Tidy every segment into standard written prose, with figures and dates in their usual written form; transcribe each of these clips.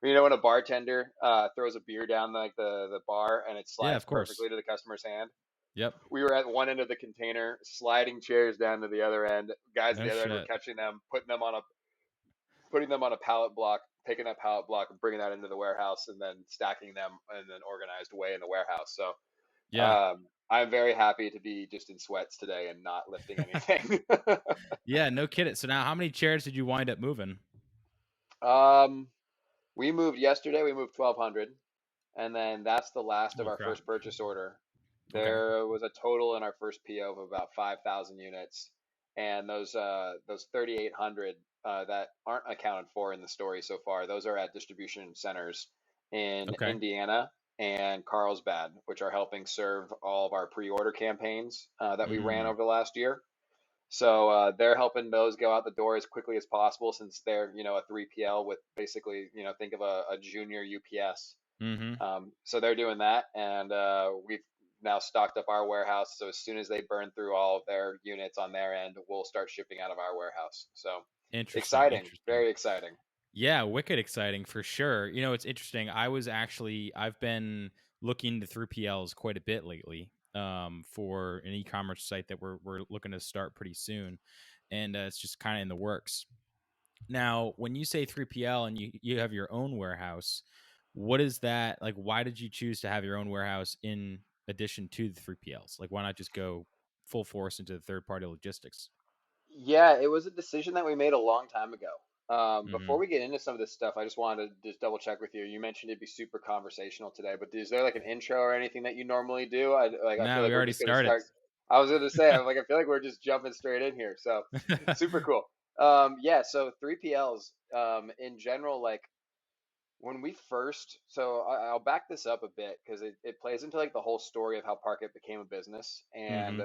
You know when a bartender throws a beer down like the bar and it Yeah, slides of course. perfectly to the customer's hand? Yep. We were at one end of the container, sliding chairs down to the other end. Guys at No the other end were shit. catching them, putting them on a pallet block, taking that pallet block and bringing that into the warehouse, and then stacking them in an organized way in the warehouse. So Yeah. I'm very happy to be just in sweats today and not lifting anything. Yeah, no kidding. So now how many chairs did you wind up moving? um, we moved yesterday. We moved 1,200, and then that's the last of Holy our crap. first purchase order. Okay. There was a total in our first PO of about 5,000 units, and those 3,800 that aren't accounted for in the story so far, those are at distribution centers in Okay. Indiana and Carlsbad, which are helping serve all of our pre-order campaigns that we ran Mm. over the last year. So they're helping those go out the door as quickly as possible since they're, a 3PL with basically, think of a junior UPS. Mm-hmm. So they're doing that, and we've now stocked up our warehouse. So as soon as they burn through all of their units on their end, we'll start shipping out of our warehouse. So Interesting. exciting, Interesting. very exciting. Yeah, wicked exciting for sure. It's interesting. I've been looking to 3PLs quite a bit lately for an e-commerce site that we're looking to start pretty soon. And it's just kind of in the works. Now, when you say 3PL and you have your own warehouse, what is that like? Why did you choose to have your own warehouse in addition to the 3PLs? Like, why not just go full force into the third party logistics? Yeah, it was a decision that we made a long time ago. Before Hmm. we get into some of this stuff, I just wanted to just double check with you. You mentioned it'd be super conversational today, but is there like an intro or anything that you normally do? I feel No, like we we're already just gonna started. start. I was gonna say, I feel like we're just jumping straight in here. So super cool. Yeah, so 3PLs, in general, like when we first, so I'll back this up a bit because it plays into like the whole story of how Parkit became a business. And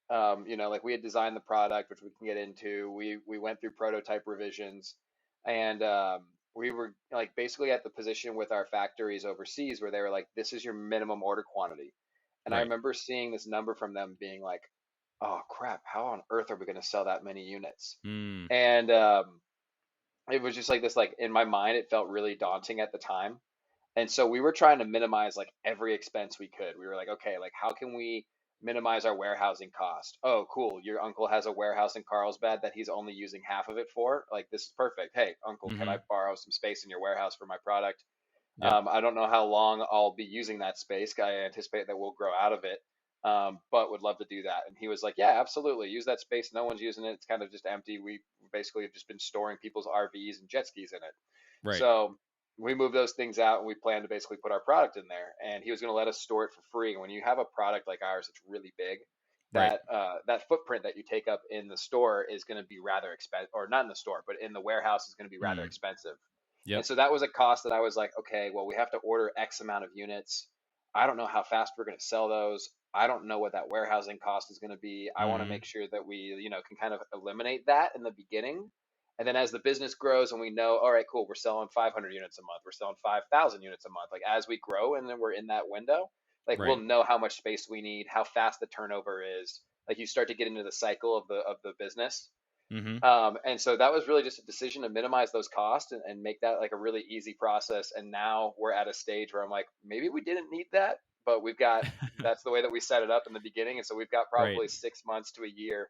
Hmm. like we had designed the product, which we can get into. We went through prototype revisions, and we were like basically at the position with our factories overseas where they were like, this is your minimum order quantity. And I Right. remember seeing this number from them being like, oh crap, how on earth are we going to sell that many units? Mm. And it was just like this, like in my mind, it felt really daunting at the time. And so we were trying to minimize like every expense we could. We were like, okay, like how can we minimize our warehousing cost? Oh, cool. Your uncle has a warehouse in Carlsbad that he's only using half of it for. Like, this is perfect. Hey, uncle, can I Hmm. borrow some space in your warehouse for my product? Yep. I don't know how long I'll be using that space. I anticipate that we'll grow out of it, but would love to do that. And he was like, yeah, absolutely. Use that space. No one's using it. It's kind of just empty. We basically have just been storing people's RVs and jet skis in it. Right. So we moved those things out and we plan to basically put our product in there. And he was going to let us store it for free. And when you have a product like ours, it's really big. Right. That footprint that you take up in the store is going to be rather expensive, or not in the store, but in the warehouse is going to be rather Mm. expensive. And Yep. so that was a cost that I was like, okay, well, we have to order X amount of units. I don't know how fast we're going to sell those. I don't know what that warehousing cost is going to be. I want to Hmm. make sure that we, can kind of eliminate that in the beginning. And then as the business grows and we know, all right, cool, we're selling 500 units a month, we're selling 5,000 units a month. Like as we grow and then we're in that window, like we'll Right. know how much space we need, how fast the turnover is. Like you start to get into the cycle of the business. Hmm. And so that was really just a decision to minimize those costs and make that like a really easy process. And now we're at a stage where I'm like, maybe we didn't need that, but that's the way that we set it up in the beginning. And so we've got Right. probably 6 months to a year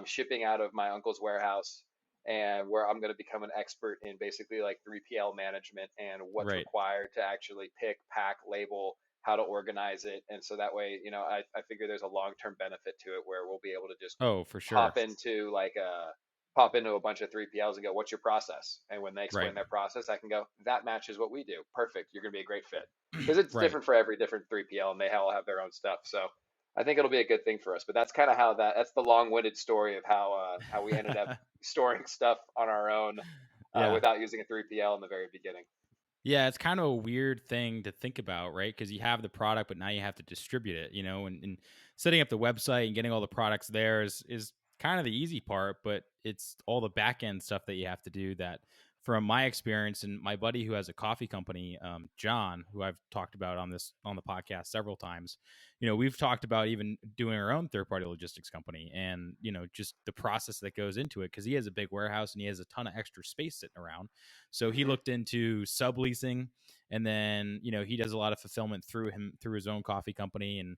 shipping out of my uncle's warehouse, and where I'm going to become an expert in basically like 3PL management and what's Right. required to actually pick, pack, label, how to organize it. And so that way, I figure there's a long-term benefit to it where we'll be able to just Oh, for sure. pop into like a pop into a bunch of 3PLs and go, what's your process? And when they Right. explain their process, I can go, that matches what we do. Perfect. You're going to be a great fit. Because it's Right. different for every different 3PL and they all have their own stuff. So I think it'll be a good thing for us. But that's kind of that's the long-winded story of how we ended up storing stuff on our own Yeah. without using a 3PL in the very beginning. Yeah, it's kind of a weird thing to think about, right? Because you have the product, but now you have to distribute it, and setting up the website and getting all the products there is kind of the easy part, but it's all the back end stuff that you have to do that from my experience and my buddy who has a coffee company, John, who I've talked about on the podcast several times, we've talked about even doing our own third party logistics company, and just the process that goes into it, because he has a big warehouse and he has a ton of extra space sitting around. So he Hmm. looked into subleasing, and then he does a lot of fulfillment through his own coffee company. And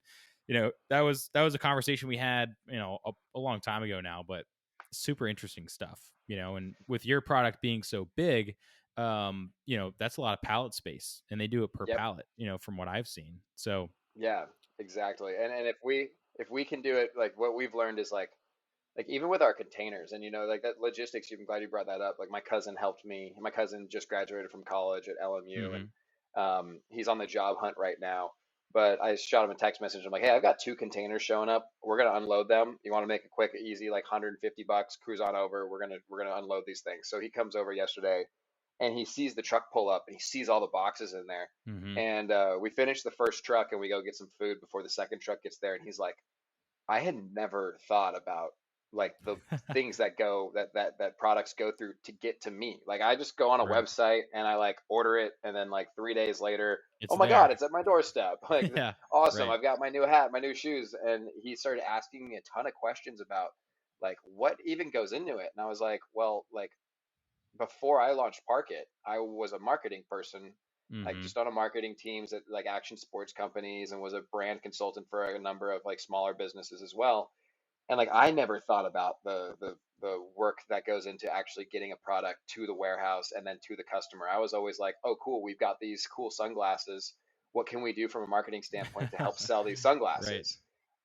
that was a conversation we had a long time ago now, but super interesting stuff. And with your product being so big, that's a lot of pallet space, and they do it per Yep. pallet, from what I've seen. So Yeah, exactly. And if we can do it, like what we've learned is like even with our containers, and like that logistics, I'm glad you brought that up. Like my cousin helped me. My cousin just graduated from college at LMU, and mm-hmm. he's on the job hunt right now. But I shot him a text message. I'm like, hey, I've got 2 containers showing up. We're gonna unload them. You want to make it quick, easy, like $150? Cruise on over. We're gonna unload these things. So he comes over yesterday, and he sees the truck pull up, and he sees all the boxes in there. Mm-hmm. And we finish the first truck, and we go get some food before the second truck gets there. And he's like, I had never thought about like the things that products go through to get to me. Like I just go on a Right. website and I like order it, and then like 3 days later, It's oh my God, there. it's at my doorstep. Like Yeah. awesome, Right. I've got my new hat, my new shoes. And he started asking me a ton of questions about like what even goes into it. And I was like, well, like before I launched Parkit, I was a marketing person, like Mm-hmm. just on a marketing teams at like action sports companies, and was a brand consultant for a number of like smaller businesses as well. And like I never thought about the work that goes into actually getting a product to the warehouse and then to the customer. I was always like, oh cool, we've got these cool sunglasses. What can we do from a marketing standpoint to help sell these Right. sunglasses?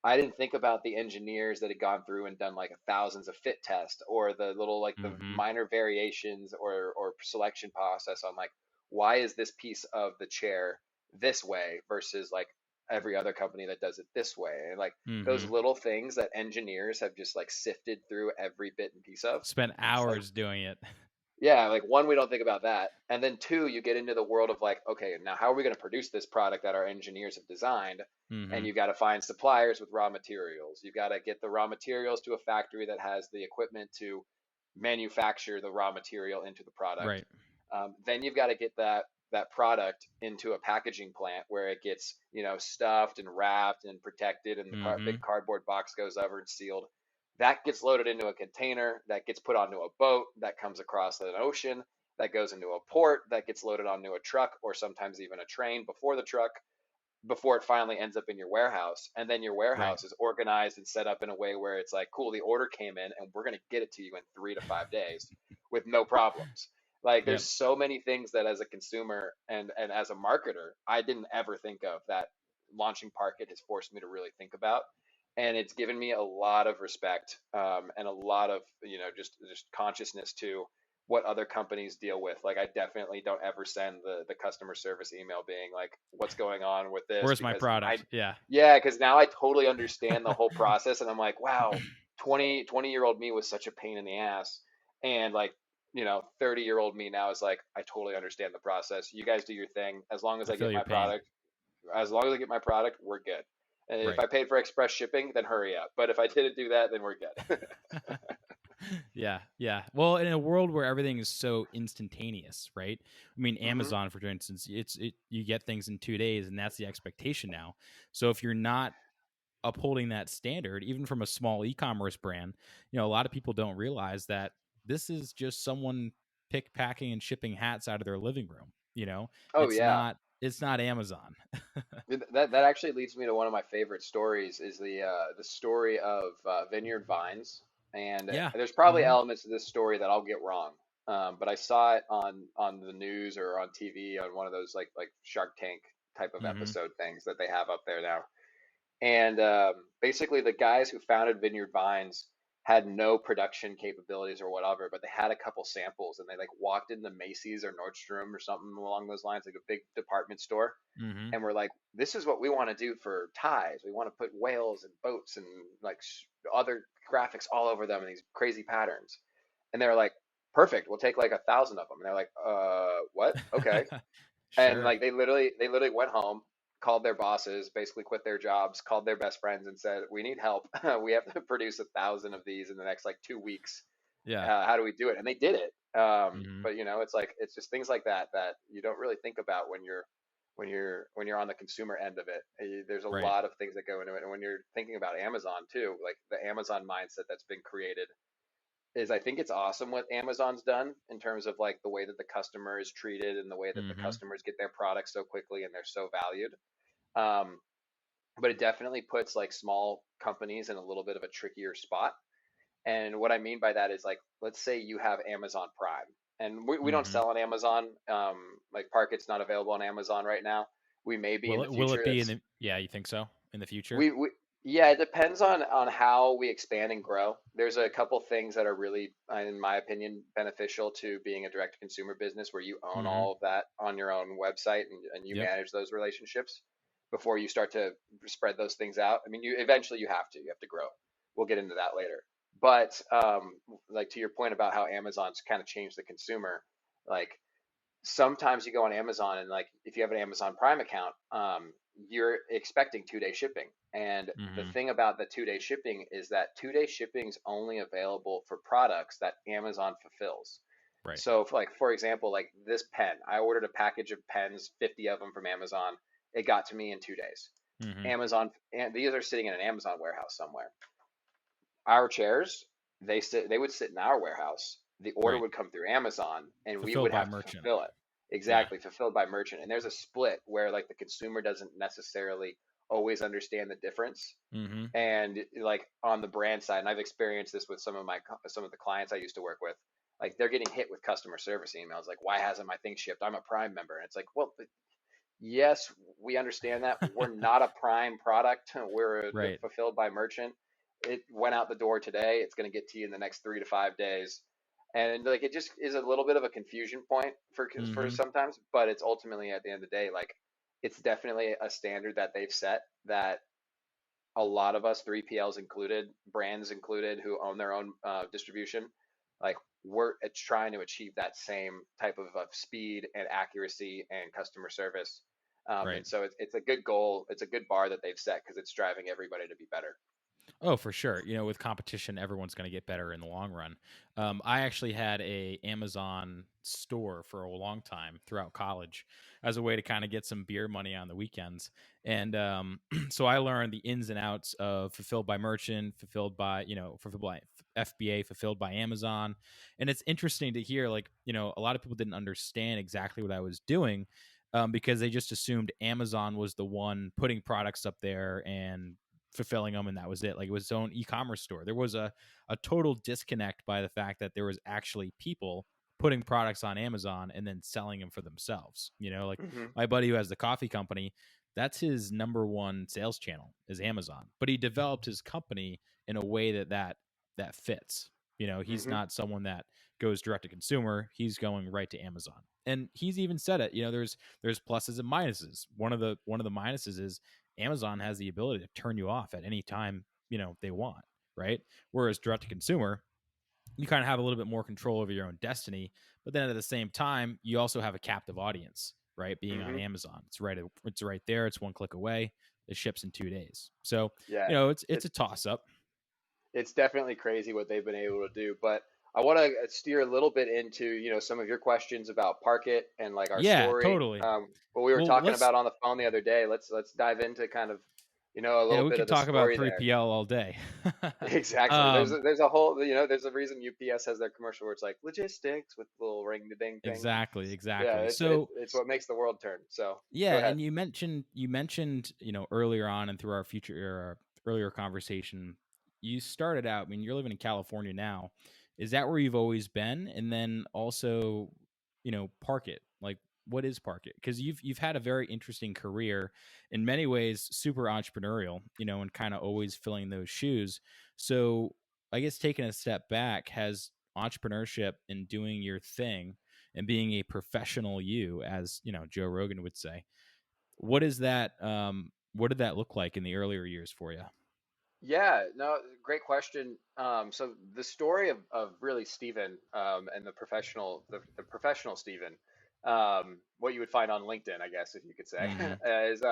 I didn't think about the engineers that had gone through and done like thousands of fit tests, or the little like the Mm-hmm. minor variations or selection process on like why is this piece of the chair this way versus like every other company that does it this way. And like those Mm-hmm. little things that engineers have just like sifted through every bit and piece of. Spent It's like, hours doing it. yeah, like one, we don't think about that. And then two, you get into the world of like, okay, now how are we going to produce this product that our engineers have designed? And Mm-hmm. you've got to find suppliers with raw materials. You've got to get the raw materials to a factory that has the equipment to manufacture the raw material into the product. Right. Then you've got to get that product into a packaging plant where it gets stuffed and wrapped and protected, and the Mm-hmm. big cardboard box goes over and sealed. That gets loaded into a container, that gets put onto a boat, that comes across an ocean, that goes into a port, that gets loaded onto a truck or sometimes even a train before the truck, before it finally ends up in your warehouse. And then your Right. warehouse is organized and set up in a way where it's like, cool, the order came in and we're going to get it to you in 3 to 5 days with no problems. Like Yep. there's so many things that as a consumer and as a marketer, I didn't ever think of, that launching Parkit has forced me to really think about. And it's given me a lot of respect, and a lot of just consciousness to what other companies deal with. Like I definitely don't ever send the customer service email being like, what's going on with this? Where's my Because product? Yeah. yeah, because now I totally understand the whole process, and I'm like, wow, 20-year-old me was such a pain in the ass. And like, 30-year-old me now is like, I totally understand the process. You guys do your thing. As long as I I feel get your my pain. product, we're good. And if Right. I paid for express shipping, then hurry up. But if I didn't do that, then we're good. Yeah, yeah. Well, in a world where everything is so instantaneous, right? I mean, Hmm. Amazon, for instance, you get things in 2 days, and that's the expectation now. So if you're not upholding that standard, even from a small e-commerce brand, a lot of people don't realize that this is just someone pick packing and shipping hats out of their living room. Oh It's yeah. not Amazon. That actually leads me to one of my favorite stories, is the story of Vineyard Vines. And Yeah. there's probably Hmm. elements of this story that I'll get wrong, but I saw it on the news or on TV on one of those like Shark Tank type of Hmm. episode things that they have up there now. And basically, the guys who founded Vineyard Vines had no production capabilities or whatever, but they had a couple samples, and they like walked into Macy's or Nordstrom or something along those lines, like a big department store, Hmm. and we're like, this is what we want to do for ties. We want to put whales and boats and like other graphics all over them in these crazy patterns. And they're like, perfect. We'll take like 1,000 of them. And they're like, what? Okay. And Sure. like they literally went home, called their bosses, basically quit their jobs, called their best friends, and said, we need help. We have to produce 1,000 of these in the next like 2 weeks. Yeah. How do we do it? And they did it. Hmm. But it's like it's just things like that that you don't really think about when you're on the consumer end of it. There's a Right. lot of things that go into it, and when you're thinking about Amazon too, like the Amazon mindset that's been created is I think it's awesome what Amazon's done in terms of like the way that the customer is treated and the way that the Hmm. customers get their products so quickly and they're so valued. Um, but it definitely puts like small companies in a little bit of a trickier spot. And what I mean by that is like, let's say you have Amazon Prime, and we don't Hmm. sell on Amazon. Like Parkit's not available on Amazon right now. We may be in the Will it future. be in the? Yeah, you think so in the future? We yeah, it depends on how we expand and grow. There's a couple things that are really, in my opinion, beneficial to being a direct consumer business where you own Hmm. all of that on your own website and you Yep. manage those relationships before you start to spread those things out. I mean, you eventually you have to grow. We'll get into that later. But like to your point about how Amazon's kind of changed the consumer, like sometimes you go on Amazon and like if you have an Amazon Prime account, you're expecting 2 day shipping. And the Hmm. thing about the 2 day shipping is that 2 day shipping is only available for products that Amazon fulfills. Right. So, for example, like this pen, I ordered a package of pens, 50 of them from Amazon. It got to me in 2 days. Hmm. Amazon, and these are sitting in an Amazon warehouse somewhere. Our chairs, they would sit in our warehouse. The order Right. would come through Amazon and we Fulfilled would by have to merchant. fulfill it. Yeah. Exactly, fulfilled by merchant. And there's a split where like the consumer doesn't necessarily always understand the difference. Hmm. And like on the brand side, and I've experienced this with some of the clients I used to work with, like they're getting hit with customer service emails like, why hasn't my thing shipped? I'm a Prime member. And it's like, well, yes, we understand that. We're not a Prime product. We're the Right. fulfilled by merchant. It went out the door today. It's going to get to you in the next 3 to 5 days. And like it just is a little bit of a confusion point for Hmm. sometimes, but it's ultimately at the end of the day, like it's definitely a standard that they've set that a lot of us, 3PLs included, brands included, who own their own distribution, like we're trying to achieve that same type of speed and accuracy and customer service. Right. And so it's a good goal. It's a good bar that they've set because it's driving everybody to be better. Oh, for sure. With competition, everyone's going to get better in the long run. I actually had a Amazon store for a long time throughout college as a way to kind of get some beer money on the weekends, and so I learned the ins and outs of fulfilled by merchant, fulfilled by FBA, fulfilled by Amazon, and it's interesting to hear like a lot of people didn't understand exactly what I was doing. Because they just assumed Amazon was the one putting products up there and fulfilling them, and that was it. Like it was its own e-commerce store. There was a total disconnect by the fact that there was actually people putting products on Amazon and then selling them for themselves. Like Hmm. my buddy who has the coffee company, that's his number one sales channel is Amazon. But he developed his company in a way that fits. He's Hmm. not someone that goes direct to consumer. He's going right to Amazon. And he's even said it. There's pluses and minuses. One of the minuses is Amazon has the ability to turn you off at any time, they want, right? Whereas direct to consumer, you kind of have a little bit more control over your own destiny, but then at the same time, you also have a captive audience, right? Being on Hmm. Amazon. It's right there, it's one click away. It ships in 2 days. So, Yeah, it's a toss up. it's definitely crazy what they've been able to do. But I want to steer a little bit into, some of your questions about Parkit and like our Yeah, story. totally. What we were Well, talking let's about on the phone the other day. Let's dive into kind of, a yeah, little we bit could of the talk about story there. 3PL all day. Exactly. um There's a whole, there's a reason UPS has their commercial where it's like logistics with little ring the ding thing. exactly, Yeah, exactly. it's So, it's what makes the world turn. So go yeah, ahead. and you mentioned earlier on and through our earlier conversation, you started out. I mean, you're living in California now. Is that where you've always been? And then also, Park It. Like, what is Park It? Because you've had a very interesting career, in many ways, super entrepreneurial. And kind of always filling those shoes. So, I guess taking a step back, has entrepreneurship and doing your thing and being a professional you, as Joe Rogan would say, what did that look like in the earlier years for you? Yeah, no, great question. So the story of really Steven, and the professional Steven, what you would find on LinkedIn, I guess, if you could say, Mm-hmm. is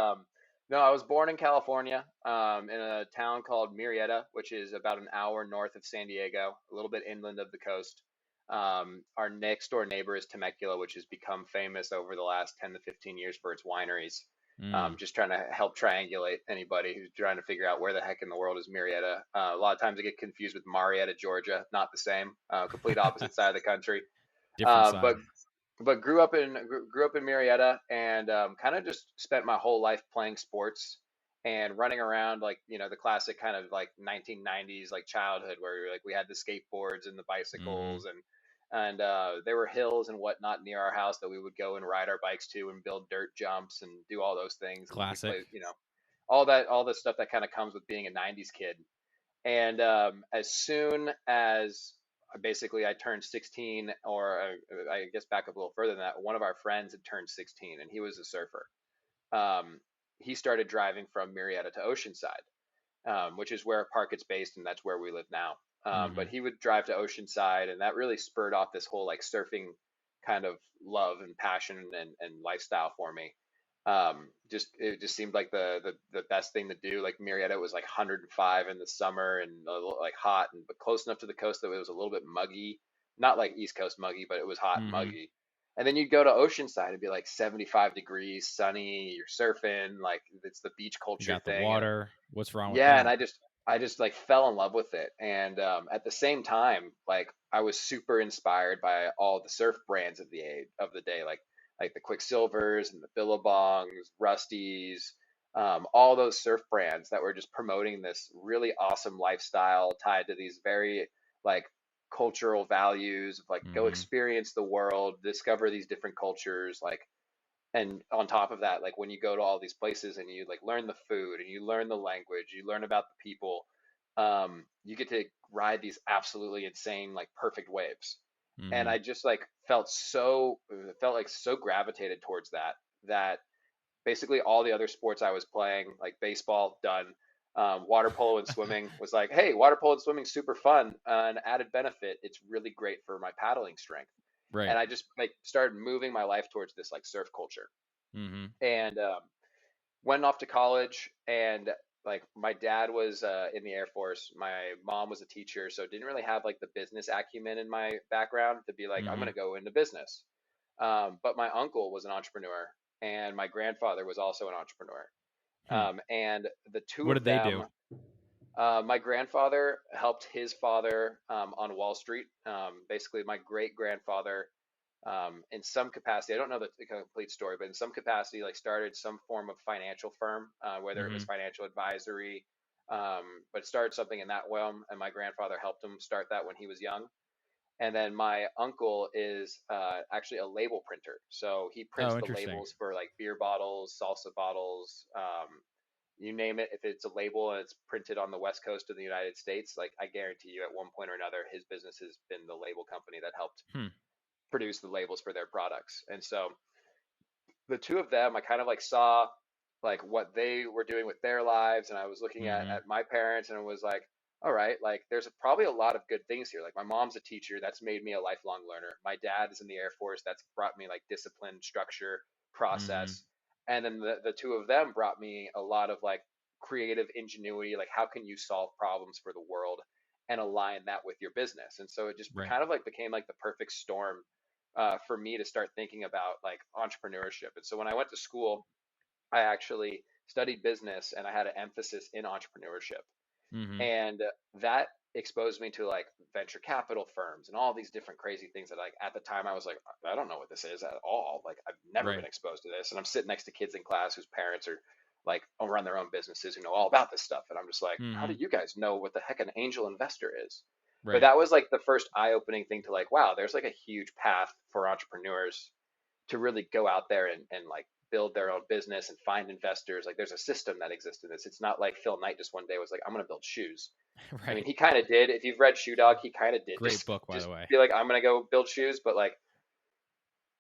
No, I was born in California, in a town called Murrieta, which is about an hour north of San Diego, a little bit inland of the coast. Our next door neighbor is Temecula, which has become famous over the last 10 to 15 years for its wineries. Mm, Just trying to help triangulate anybody who's trying to figure out where the heck in the world is Murrieta. A lot of times I get confused with Marietta, Georgia. Not the same, complete opposite side of the country. different Uh, side. but but grew up in Marietta and kind of just spent my whole life playing sports and running around like the classic kind of like 1990s like childhood where like we had the skateboards and the Hmm. bicycles and there were hills and whatnot near our house that we would go and ride our bikes to and build dirt jumps and do all those things and we Classic. play all the stuff that kind of comes with being a 90s kid and as soon as basically I turned 16, or I guess back up a little further than that, one of our friends had turned 16 and he was a surfer. Um, he started driving from Marietta to Oceanside, which is where PARKIT's based, and that's where we live now. But Hmm. he would drive to Oceanside, and that really spurred off this whole like surfing kind of love and passion and lifestyle for me. Just it just seemed like the best thing to do. Like Marietta was like 105 in the summer and a little, like hot and but close enough to the coast that it was a little bit muggy, not like East Coast muggy, but it was hot and Hmm. muggy. And then you'd go to Oceanside and be like 75 degrees, sunny, you're surfing, like it's the beach You culture got the thing. And water. What's wrong with yeah, and that? I just like fell in love with it. And at the same time, like I was super inspired by all the surf brands of the day, like the Quicksilvers and the Billabongs, Rusties, all those surf brands that were just promoting this really awesome lifestyle tied to these very like cultural values of like go Hmm. experience the world, discover these different cultures, like and on top of that, like when you go to all these places and you like learn the food and you learn the language, you learn about the people, you get to ride these absolutely insane, like perfect waves. And Hmm. I just like felt like so gravitated towards that basically all the other sports I was playing, like baseball, done. Water polo and swimming was like, hey, water polo and swimming super fun. An added benefit, it's really great for my paddling strength. Right. And I just like started moving my life towards this like surf culture Hmm. and went off to college and like my dad was in the Air Force, my mom was a teacher, so didn't really have like the business acumen in my background to be like I'm Hmm. going to go into business. But my uncle was an entrepreneur and my grandfather was also an entrepreneur, Hmm. and the two What of did they them, do? my grandfather helped his father on Wall Street. Basically my great grandfather, in some capacity, I don't know the complete story, but in some capacity, like started some form of financial firm, whether it was Hmm. financial advisory, but started something in that realm. And my grandfather helped him start that when he was young. And then my uncle is actually a label printer. So he prints Oh, the interesting. labels for like beer bottles, salsa bottles, you name it. If it's a label and it's printed on the West Coast of the United States, like I guarantee you at one point or another, his business has been the label company that helped Hmm. produce the labels for their products. And so the two of them, I kind of like saw like what they were doing with their lives, and I was looking at Hmm. my parents, and it was like, all right, like there's probably a lot of good things here. Like my mom's a teacher, that's made me a lifelong learner. My dad is in the Air Force, that's brought me like discipline, structure, Hmm. process, and then the two of them brought me a lot of like creative ingenuity. Like how can you solve problems for the world and align that with your business? And so it just Right. kind of like became like the perfect storm for me to start thinking about like entrepreneurship. And so when I went to school, I actually studied business and I had an emphasis in entrepreneurship. Hmm. And that exposed me to like venture capital firms and all these different crazy things that like at the time I was like, I don't know what this is at all. Like I've never been Right. exposed to this. And I'm sitting next to kids in class whose parents are like run their own businesses who know all about this stuff. And I'm just like, how do Hmm. you guys know what the heck an angel investor is? But Right. that was like the first eye-opening thing to like, wow, there's like a huge path for entrepreneurs to really go out there and like build their own business and find investors. Like there's a system that exists in this. It's not like Phil Knight just one day was like, I'm going to build shoes. I mean, Right. he kind of did. If you've read Shoe Dog, he kind of did Great just book, by just the way. be like, I'm going to go build shoes. But like,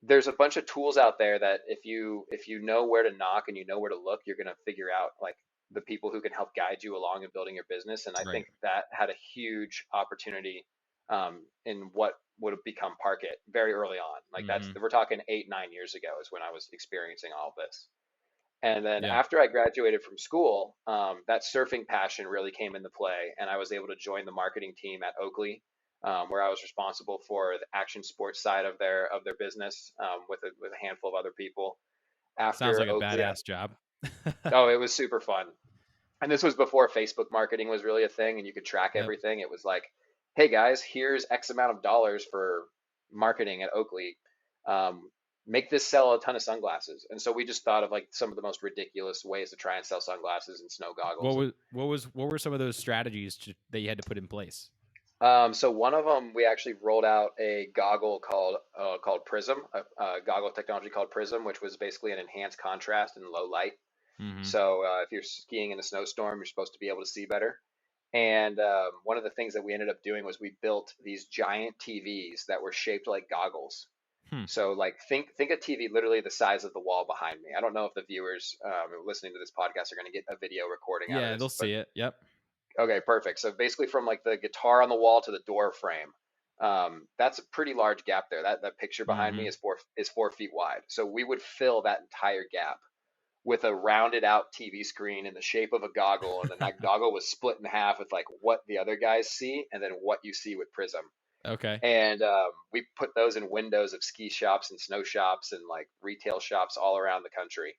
there's a bunch of tools out there that if you know where to knock and you know where to look, you're going to figure out like the people who can help guide you along in building your business. And I Right. think that had a huge opportunity in what would have become Parkit very early on. Like that's Hmm. we're talking 8, 9 years ago is when I was experiencing all of this. And then Yeah. after I graduated from school, that surfing passion really came into play, and I was able to join the marketing team at Oakley, where I was responsible for the action sports side of their business, with a handful of other people. Sounds After like a Oakley, badass job. oh, it was super fun. And this was before Facebook marketing was really a thing and you could track Yep. everything. It was like, hey guys, here's X amount of dollars for marketing at Oakley. Um, Make this sell a ton of sunglasses. And so we just thought of like some of the most ridiculous ways to try and sell sunglasses and snow goggles. And What were some of those strategies that you had to put in place? so one of them, we actually rolled out a goggle called Prism, a goggle technology called Prism, which was basically an enhanced contrast and low light. Mm-hmm. So if you're skiing in a snowstorm, you're supposed to be able to see better. And one of the things that we ended up doing was we built these giant TVs that were shaped like goggles. Hmm. So like think a TV literally the size of the wall behind me. I don't know if the viewers listening to this podcast are going to get a video recording out of Yeah, they'll this, but see it. Yep. okay, perfect. So basically from like the guitar on the wall to the door frame, that's a pretty large gap there. That picture behind Mm-hmm. me is 4 feet wide. So we would fill that entire gap with a rounded out TV screen in the shape of a goggle, and then that goggle was split in half with like what the other guys see, and then what you see with Prism. Okay. And we put those in windows of ski shops and snow shops and like retail shops all around the country.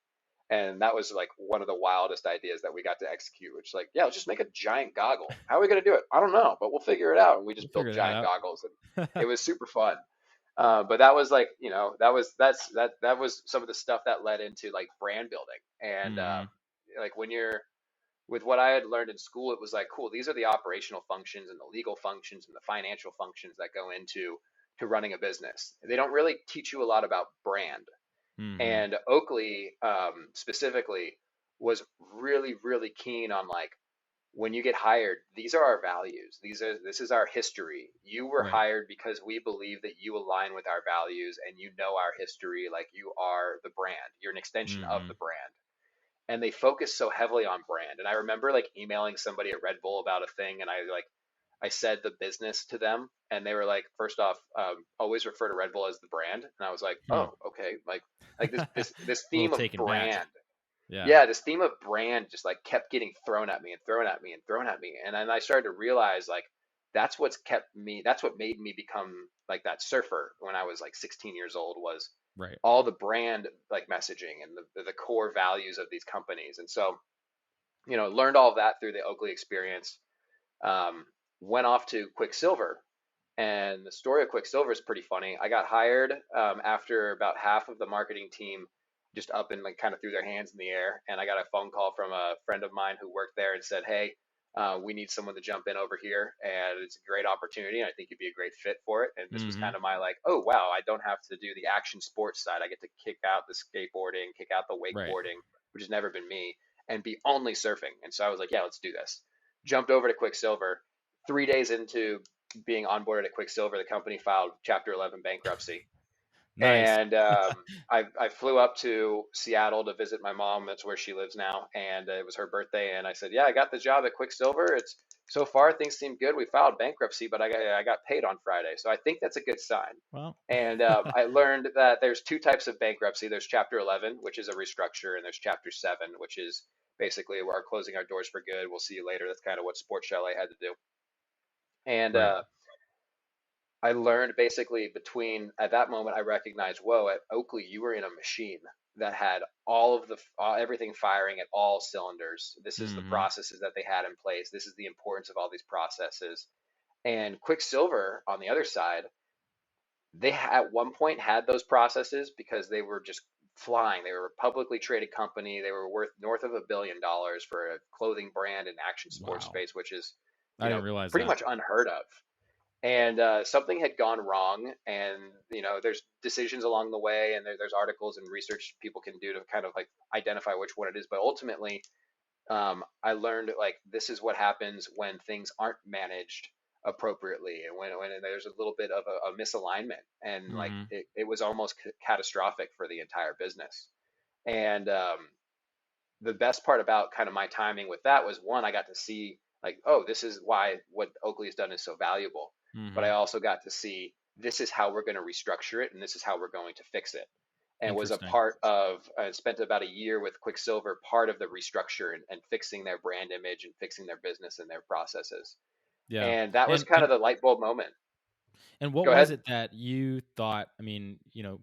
And that was like one of the wildest ideas that we got to execute, which like, yeah, let's just make a giant goggle. How are we going to do it? I don't know, but we'll figure it out. And we We'll just built figure that giant out. goggles, and it was super fun. But that was like, that was some of the stuff that led into like brand building. And Mm-hmm. like when you're with what I had learned in school, it was like, cool, these are the operational functions and the legal functions and the financial functions that go into to running a business. They don't really teach you a lot about brand. Mm-hmm. And Oakley specifically was really, really keen on like when you get hired, these are our values. This is our history. You were Right. hired because we believe that you align with our values and you know our history like you are the brand. You're an extension of Mm-hmm. the brand. And they focus so heavily on brand. And I remember like emailing somebody at Red Bull about a thing, and I said the business to them, and they were like, first off, always refer to Red Bull as the brand. And I was like, Hmm. oh, okay, like this A little theme of taken back. brand, Yeah. yeah, this theme of brand just like kept getting thrown at me and thrown at me and thrown at me. And then I started to realize like that's what made me become like that surfer when I was like 16 years old, was Right. all the brand like messaging and the core values of these companies. And so, learned all of that through the Oakley experience. Um, Went off to Quicksilver, and the story of Quicksilver is pretty funny. I got hired after about half of the marketing team just up and like kind of threw their hands in the air. And I got a phone call from a friend of mine who worked there and said, "Hey, we need someone to jump in over here, and it's a great opportunity. And I think you'd be a great fit for it." And this was Mm-hmm. kind of my like, "Oh wow, I don't have to do the action sports side. I get to kick out the skateboarding, kick out the Right. wakeboarding, which has never been me, and be only surfing." And so I was like, "Yeah, let's do this." Jumped over to Quicksilver. 3 days into being onboarded at Quicksilver, the company filed Chapter 11 bankruptcy. Nice. And I flew up to Seattle to visit my mom. That's where she lives now. And it was her birthday. And I said, "Yeah, I got the job at Quicksilver. It's so far things seem good. We filed bankruptcy, but I got paid on Friday. So I think that's a good sign." Well. And I learned that there's two types of bankruptcy. There's Chapter 11, which is a restructure, and there's Chapter 7, which is basically we're closing our doors for good. We'll see you later. That's kind of what Sports Chalet had to do. And Right. I learned basically between at that moment I recognized, whoa, at Oakley you were in a machine that had all of everything firing at all cylinders. This is the Mm-hmm. processes that they had in place. This is the importance of all these processes. And Quicksilver on the other side, they at one point had those processes because they were just flying. They were a publicly traded company. They were worth north of $1 billion for a clothing brand in action sports Wow. space, which is, I didn't realize pretty that. much unheard of. And something had gone wrong, and there's decisions along the way, and there's articles and research people can do to kind of like identify which one it is. But ultimately, I learned like this is what happens when things aren't managed appropriately, and when there's a little bit of a misalignment, and like Mm-hmm. it was almost catastrophic for the entire business. And the best part about kind of my timing with that was, one, I got to see like, oh, this is why what Oakley has done is so valuable. But Mm-hmm. I also got to see this is how we're going to restructure it and this is how we're going to fix it. and was a Interesting. part of, spent about a year with Quicksilver, part of the restructure and fixing their brand image and fixing their business and their processes. Yeah. And that was And kind and of the light bulb moment. and what Go was ahead. it that you thought? I mean,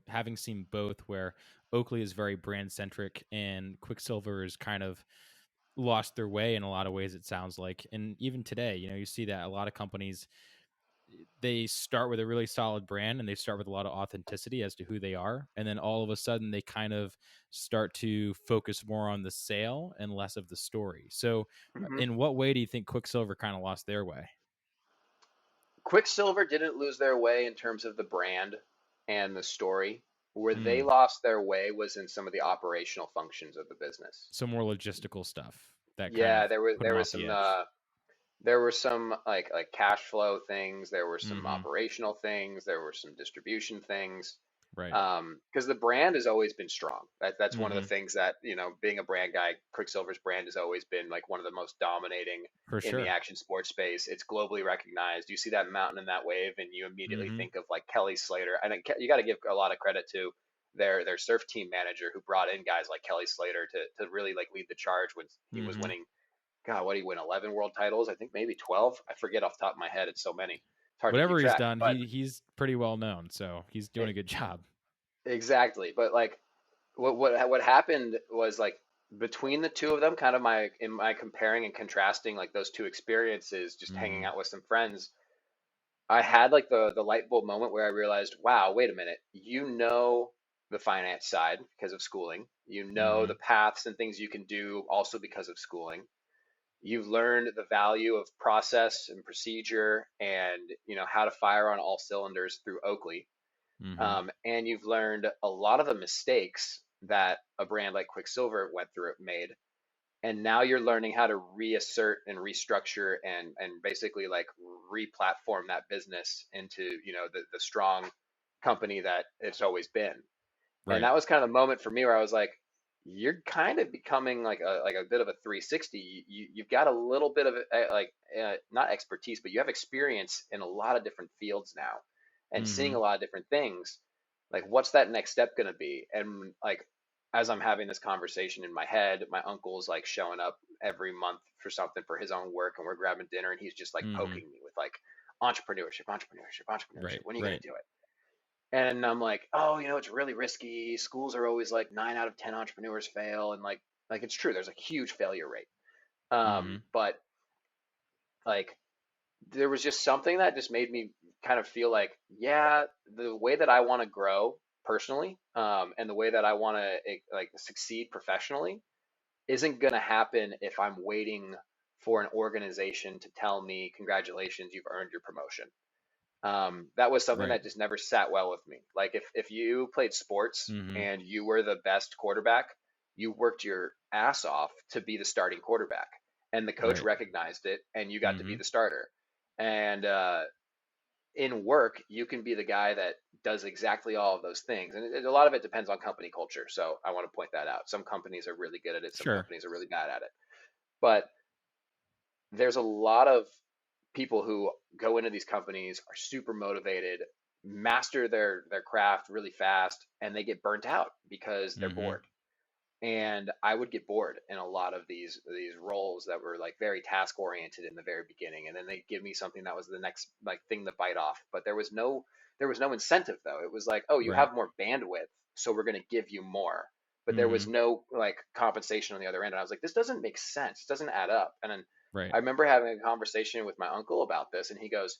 having seen both, where Oakley is very brand centric and Quicksilver is kind of lost their way in a lot of ways, it sounds like. And even today, you see that a lot of companies, they start with a really solid brand and they start with a lot of authenticity as to who they are, and then all of a sudden they kind of start to focus more on the sale and less of the story. So Hmm. in what way do you think Quicksilver kind of lost their way? Quicksilver didn't lose their way in terms of the brand and the story. Where they Mm. lost their way was in some of the operational functions of the business. So more logistical stuff that kind Yeah, of put them off the edge. there were some like cash flow things, there were some Mm-hmm. operational things, there were some distribution things. Right. Because the brand has always been strong. That's one of the Mm-hmm. things that, being a brand guy, Quicksilver's brand has always been like one of the most dominating For in the sure. action sports space. It's globally recognized. You see that mountain and that wave, and you immediately Mm-hmm. think of like Kelly Slater. And you got to give a lot of credit to their surf team manager who brought in guys like Kelly Slater to really like lead the charge when he was Mm-hmm. winning. God, what did he win? 11 world titles? I think maybe 12. I forget off the top of my head. It's so many. It's hard to keep Whatever he's track. done, But he's pretty well known, so he's doing e- a good job. exactly. But like what happened was like between the two of them, kind of my comparing and contrasting like those two experiences, just hanging Mm-hmm. out with some friends, I had like the light bulb moment where I realized, wow, wait a minute, the finance side because of schooling, Mm-hmm. the paths and things you can do also because of schooling. You've learned the value of process and procedure and how to fire on all cylinders through Oakley. Mm-hmm. And you've learned a lot of the mistakes that a brand like Quicksilver went through, made, and now you're learning how to reassert and restructure and basically like re-platform that business into the strong company that it's always been. And Right. that was kind of the moment for me where I was like, you're kind of becoming like a bit of a 360. You've got a little bit of not expertise, but you have experience in a lot of different fields now and seeing Mm-hmm. a lot of different things. Like, what's that next step going to be? And like, as I'm having this conversation in my head, my uncle's like showing up every month for something for his own work, and we're grabbing dinner, and he's just like Mm-hmm. poking me with like entrepreneurship, entrepreneurship, entrepreneurship. Right. When are you going Right. to do it? And I'm like, oh, it's really risky. Schools are always like 9 out of 10 entrepreneurs fail, and like it's true. There's a huge failure rate. Mm-hmm. But like there was just something that just made me kind of feel like, yeah, the way that I want to grow personally, and the way that I want to like succeed professionally isn't going to happen if I'm waiting for an organization to tell me, congratulations, you've earned your promotion. That was something Right. that just never sat well with me. Like if you played sports Mm-hmm. and you were the best quarterback, you worked your ass off to be the starting quarterback, and the coach Right. recognized it, and you got to be Mm-hmm. the starter. And in work, you can be the guy that does exactly all of those things, and a lot of it depends on company culture. So I want to point that out. Some companies are really good at it, some Sure. companies are really bad at it. But there's a lot of people who go into these companies, are super motivated, master their craft really fast, and they get burnt out because they're Mm-hmm. bored. And I would get bored in a lot of these roles that were like very task oriented in the very beginning, and then they give me something that was the next like thing to bite off. But there was no incentive though. It was like, oh, you Right. have more bandwidth, so we're going to give you more. But there was Mm-hmm. no like compensation on the other end, and I was like, this doesn't make sense. It doesn't add up. And then Right. I remember having a conversation with my uncle about this, and he goes,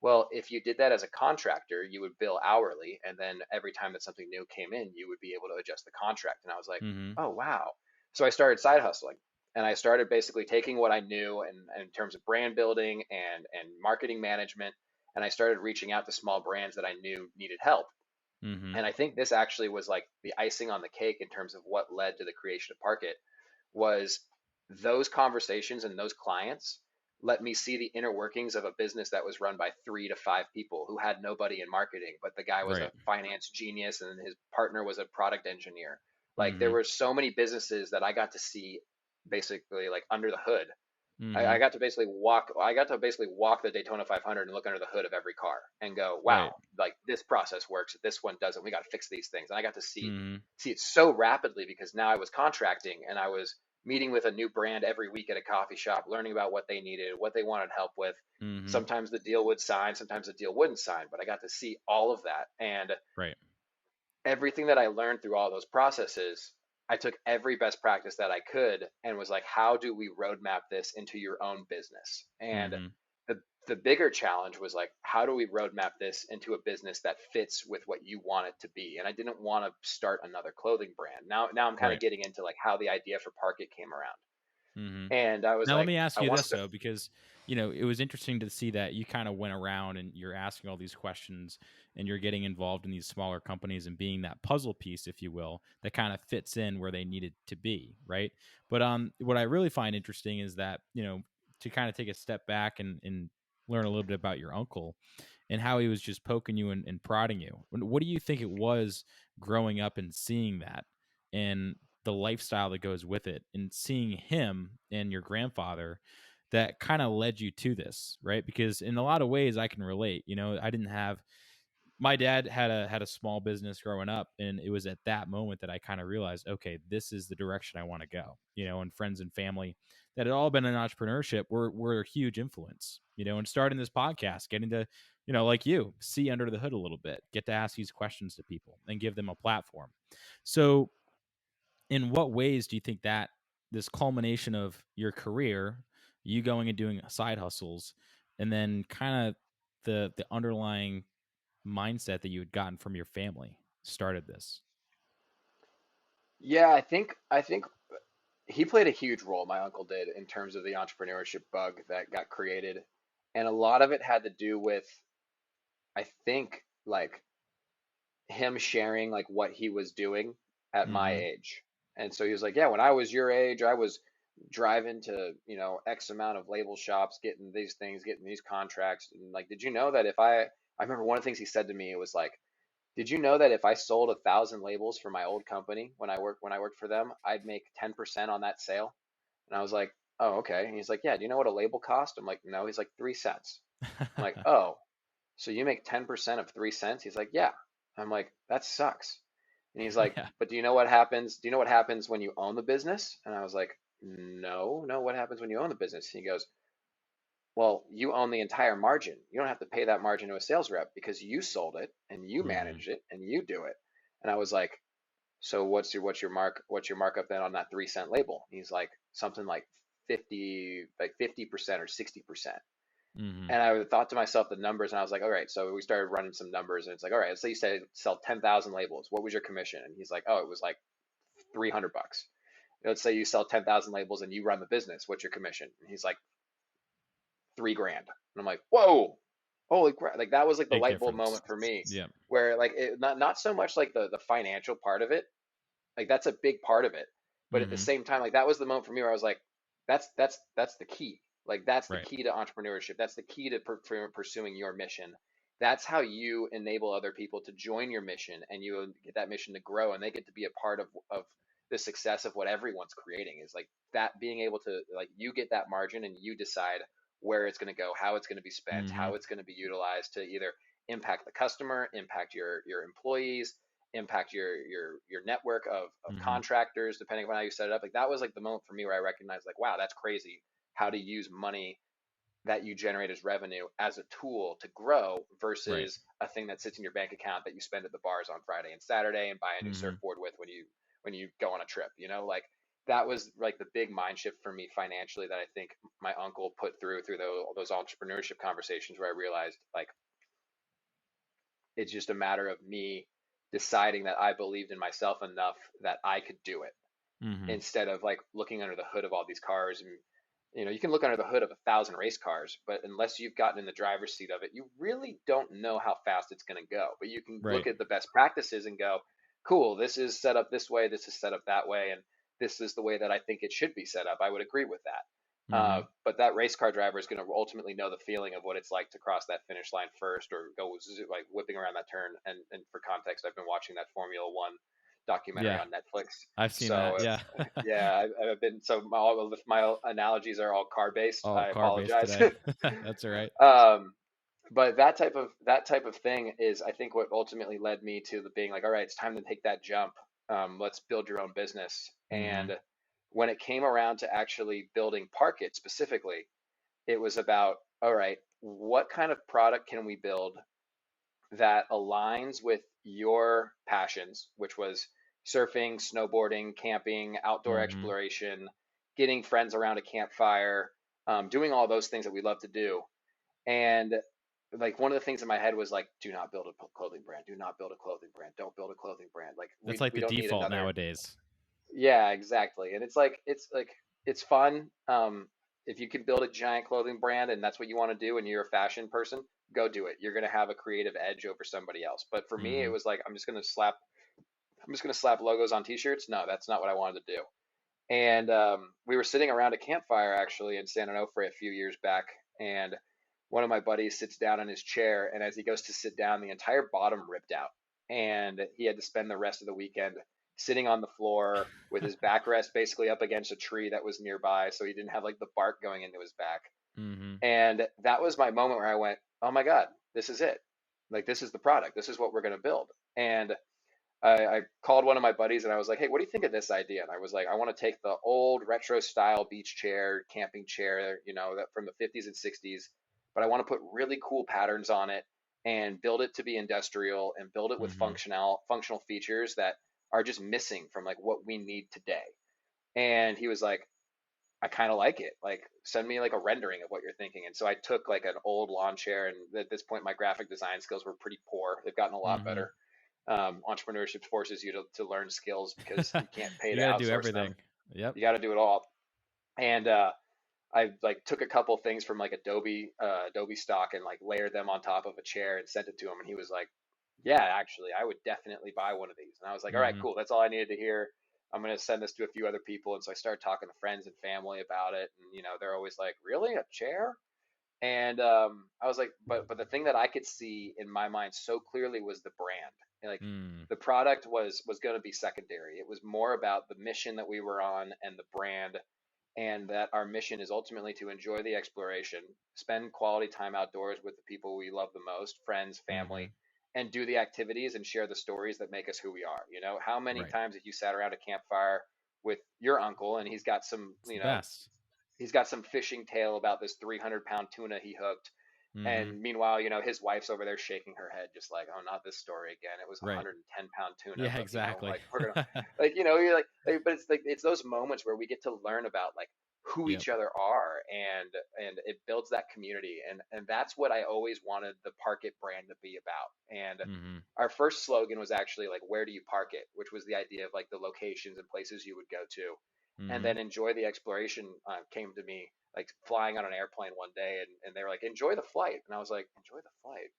well, if you did that as a contractor, you would bill hourly, and then every time that something new came in, you would be able to adjust the contract. And I was like, Mm-hmm. oh, wow. So I started side hustling, and I started basically taking what I knew in terms of brand building and marketing management, and I started reaching out to small brands that I knew needed help. Mm-hmm. And I think this actually was like the icing on the cake in terms of what led to the creation of Parkit was those conversations and those clients let me see the inner workings of a business that was run by 3 to 5 people who had nobody in marketing, but the guy was Right. a finance genius and his partner was a product engineer. Like there Mm-hmm. were so many businesses that I got to see basically like under the hood I Mm-hmm. got to basically walk the Daytona 500 and look under the hood of every car and go, wow, Right. like this process works, this one doesn't. We got to fix these things. And I got to Mm-hmm. see it so rapidly because now I was contracting and I was meeting with a new brand every week at a coffee shop, learning about what they needed, what they wanted help with. Mm-hmm. Sometimes the deal would sign, sometimes the deal wouldn't sign, but I got to see all of that. And Right. everything that I learned through all those processes, I took every best practice that I could and was like, how do we roadmap this into your own business? And Mm-hmm. the the bigger challenge was like, how do we roadmap this into a business that fits with what you want it to be? And I didn't want to start another clothing brand. Now I'm kind of Right. getting into like how the idea for Parkit came around. Mm-hmm. And I was Now let like, me ask I you want to this start. though, because it was interesting to see that you kind of went around and you're asking all these questions and you're getting involved in these smaller companies and being that puzzle piece, if you will, that kind of fits in where they needed to be, right? But what I really find interesting is that to kind of take a step back and learn a little bit about your uncle and how he was just poking you and prodding you. What do you think it was growing up and seeing that and the lifestyle that goes with it and seeing him and your grandfather that kind of led you to this, right? Because in a lot of ways I can relate. I didn't have my dad had a small business growing up, and it was at that moment that I kind of realized, okay, this is the direction I want to go. And friends and family that had all been in entrepreneurship were a huge influence. And starting this podcast, getting to like you see under the hood a little bit, get to ask these questions to people and give them a platform. So in what ways do you think that this culmination of your career, you going and doing side hustles, and then kind of the underlying mindset that you had gotten from your family started this? Yeah, I think he played a huge role, my uncle did, in terms of the entrepreneurship bug that got created. And a lot of it had to do with, I think, like him sharing like what he was doing at my Mm-hmm. age. And so he was like, yeah, when I was your age, I was driving to, X amount of label shops, getting these things, getting these contracts. And like, did you know that if I remember one of the things he said to me, it was like, did you know that if I sold 1,000 labels for my old company when I worked for them, I'd make 10% on that sale? And I was like, oh, okay. And he's like, yeah, do you know what a label cost? I'm like, no. He's like, 3 cents. I'm like, oh, so you make 10% of 3 cents? He's like, yeah. I'm like, that sucks. And he's like, Yeah. but do you know what happens? Do you know what happens when you own the business? And I was like, no, no, what happens when you own the business? And he goes, well, you own the entire margin. You don't have to pay that margin to a sales rep because you sold it and you Mm-hmm. managed it and you do it. And I was like, so what's your markup then on that 3 cent label? He's like something like 50% or 60%. Mm-hmm. And I thought to myself the numbers, and I was like, all right. So we started running some numbers, and it's like, all right, let's say you say sell 10,000 labels. What was your commission? And he's like, oh, it was like $300. Let's say you sell 10,000 labels and you run the business. What's your commission? And he's like, 3 grand. And I'm like, whoa, holy crap! Like that was like the Big light bulb difference. moment for me, Yeah. where like not so much like the financial part of it, like that's a big part of it. But at the Mm-hmm. same time, like that was the moment for me where I was like, that's the key. Like that's the Right. key to entrepreneurship. That's the key to pursuing your mission. That's how you enable other people to join your mission and you get that mission to grow and they get to be a part of the success of what everyone's creating is like that being able to like you get that margin and you decide where it's going to go, how it's going to be spent, Mm-hmm. how it's going to be utilized to either impact the customer, impact your employees, impact your network of Mm-hmm. contractors, depending on how you set it up. Like that was like the moment for me where I recognized like, wow, that's crazy how to use money that you generate as revenue as a tool to grow Right. versus a thing that sits in your bank account that you spend at the bars on Friday and Saturday and buy a new Mm-hmm. surfboard with when you go on a trip, like that was like the big mind shift for me financially that I think my uncle put through those entrepreneurship conversations where I realized like it's just a matter of me deciding that I believed in myself enough that I could do it Mm-hmm. instead of like looking under the hood of all these cars. And you can look under the hood of 1,000 race cars, but unless you've gotten in the driver's seat of it, you really don't know how fast it's going to go. But you can look Right. at the best practices and go, cool, this is set up this way, this is set up that way, and this is the way that I think it should be set up. I would agree with that. Mm-hmm. But that race car driver is going to ultimately know the feeling of what it's like to cross that finish line first or go like whipping around that turn. And for context, I've been watching that Formula One documentary Yeah, on Netflix. I've seen that. So Yeah. yeah, I've been so all of my analogies are all car based. All I car based apologize. today. That's all right. um, but that type of thing is, I think, what ultimately led me to the being like, all right, it's time to take that jump. Let's build your own business. Mm-hmm. And when it came around to actually building Parkit specifically, it was about, all right, what kind of product can we build that aligns with your passions, which was surfing, snowboarding, camping, outdoor Mm-hmm. exploration, getting friends around a campfire, doing all those things that we love to do. And like one of the things in my head was like, do not build a clothing brand. Do not build a clothing brand. Don't build a clothing brand. Like That's we like we the don't need default another. nowadays. Yeah, exactly. And it's like it's fun. If you can build a giant clothing brand and that's what you want to do and you're a fashion person, go do it. You're gonna have a creative edge over somebody else. But for me, Mm-hmm. it was like I'm just gonna slap logos on t-shirts. No, that's not what I wanted to do. And we were sitting around a campfire actually in San Onofre a few years back, and one of my buddies sits down in his chair, and as he goes to sit down, the entire bottom ripped out, and he had to spend the rest of the weekend sitting on the floor with his backrest basically up against a tree that was nearby, so he didn't have like the bark going into his back. Mm-hmm. And that was my moment where I went, "Oh my God, this is it! Like this is the product. This is what we're going to build." And I called one of my buddies and I was like, "Hey, what do you think of this idea?" And I was like, "I want to take the old retro style beach chair, camping chair, that from the 50s and 60s, but I want to put really cool patterns on it and build it to be industrial and build it with Mm-hmm. functional features that are just missing from like what we need today." And he was like, "I kind of like it. Like, send me like a rendering of what you're thinking." And so I took like an old lawn chair, and at this point, my graphic design skills were pretty poor. They've gotten a lot Mm-hmm. better. Entrepreneurship forces you to learn skills because you can't pay You to got to do outsource them. everything. Yep. You got to do it all. And I like took a couple things from like Adobe stock and like layered them on top of a chair and sent it to him. And he was like, "Yeah, actually, I would definitely buy one of these." And I was like, "All right, Mm-hmm. cool. That's all I needed to hear. I'm gonna send this to a few other people." And so I started talking to friends and family about it. And they're always like, "Really, a chair?" And I was like, but the thing that I could see in my mind so clearly was the brand. Like Mm. the product was going to be secondary. It was more about the mission that we were on and the brand, and that our mission is ultimately to enjoy the exploration, spend quality time outdoors with the people we love the most, friends, Mm-hmm. family, and do the activities and share the stories that make us who we are. How many Right. times have you sat around a campfire with your uncle and It's the best. he's got some fishing tale about this 300-pound tuna he hooked. Mm-hmm. And meanwhile, his wife's over there shaking her head, just like, "Oh, not this story again. It was a Right. 110-pound tuna, Yeah, but exactly. like we're gonna, like, you're but it's like it's those moments where we get to learn about like who Yep. each other are, and it builds that community, and that's what I always wanted the Parkit brand to be about. And Mm-hmm. our first slogan was actually like, "Where do you park it?" which was the idea of like the locations and places you would go to, and Mm-hmm. then enjoy the exploration came to me like flying on an airplane one day, and they were like, "Enjoy the flight," and I was like, "Enjoy the flight?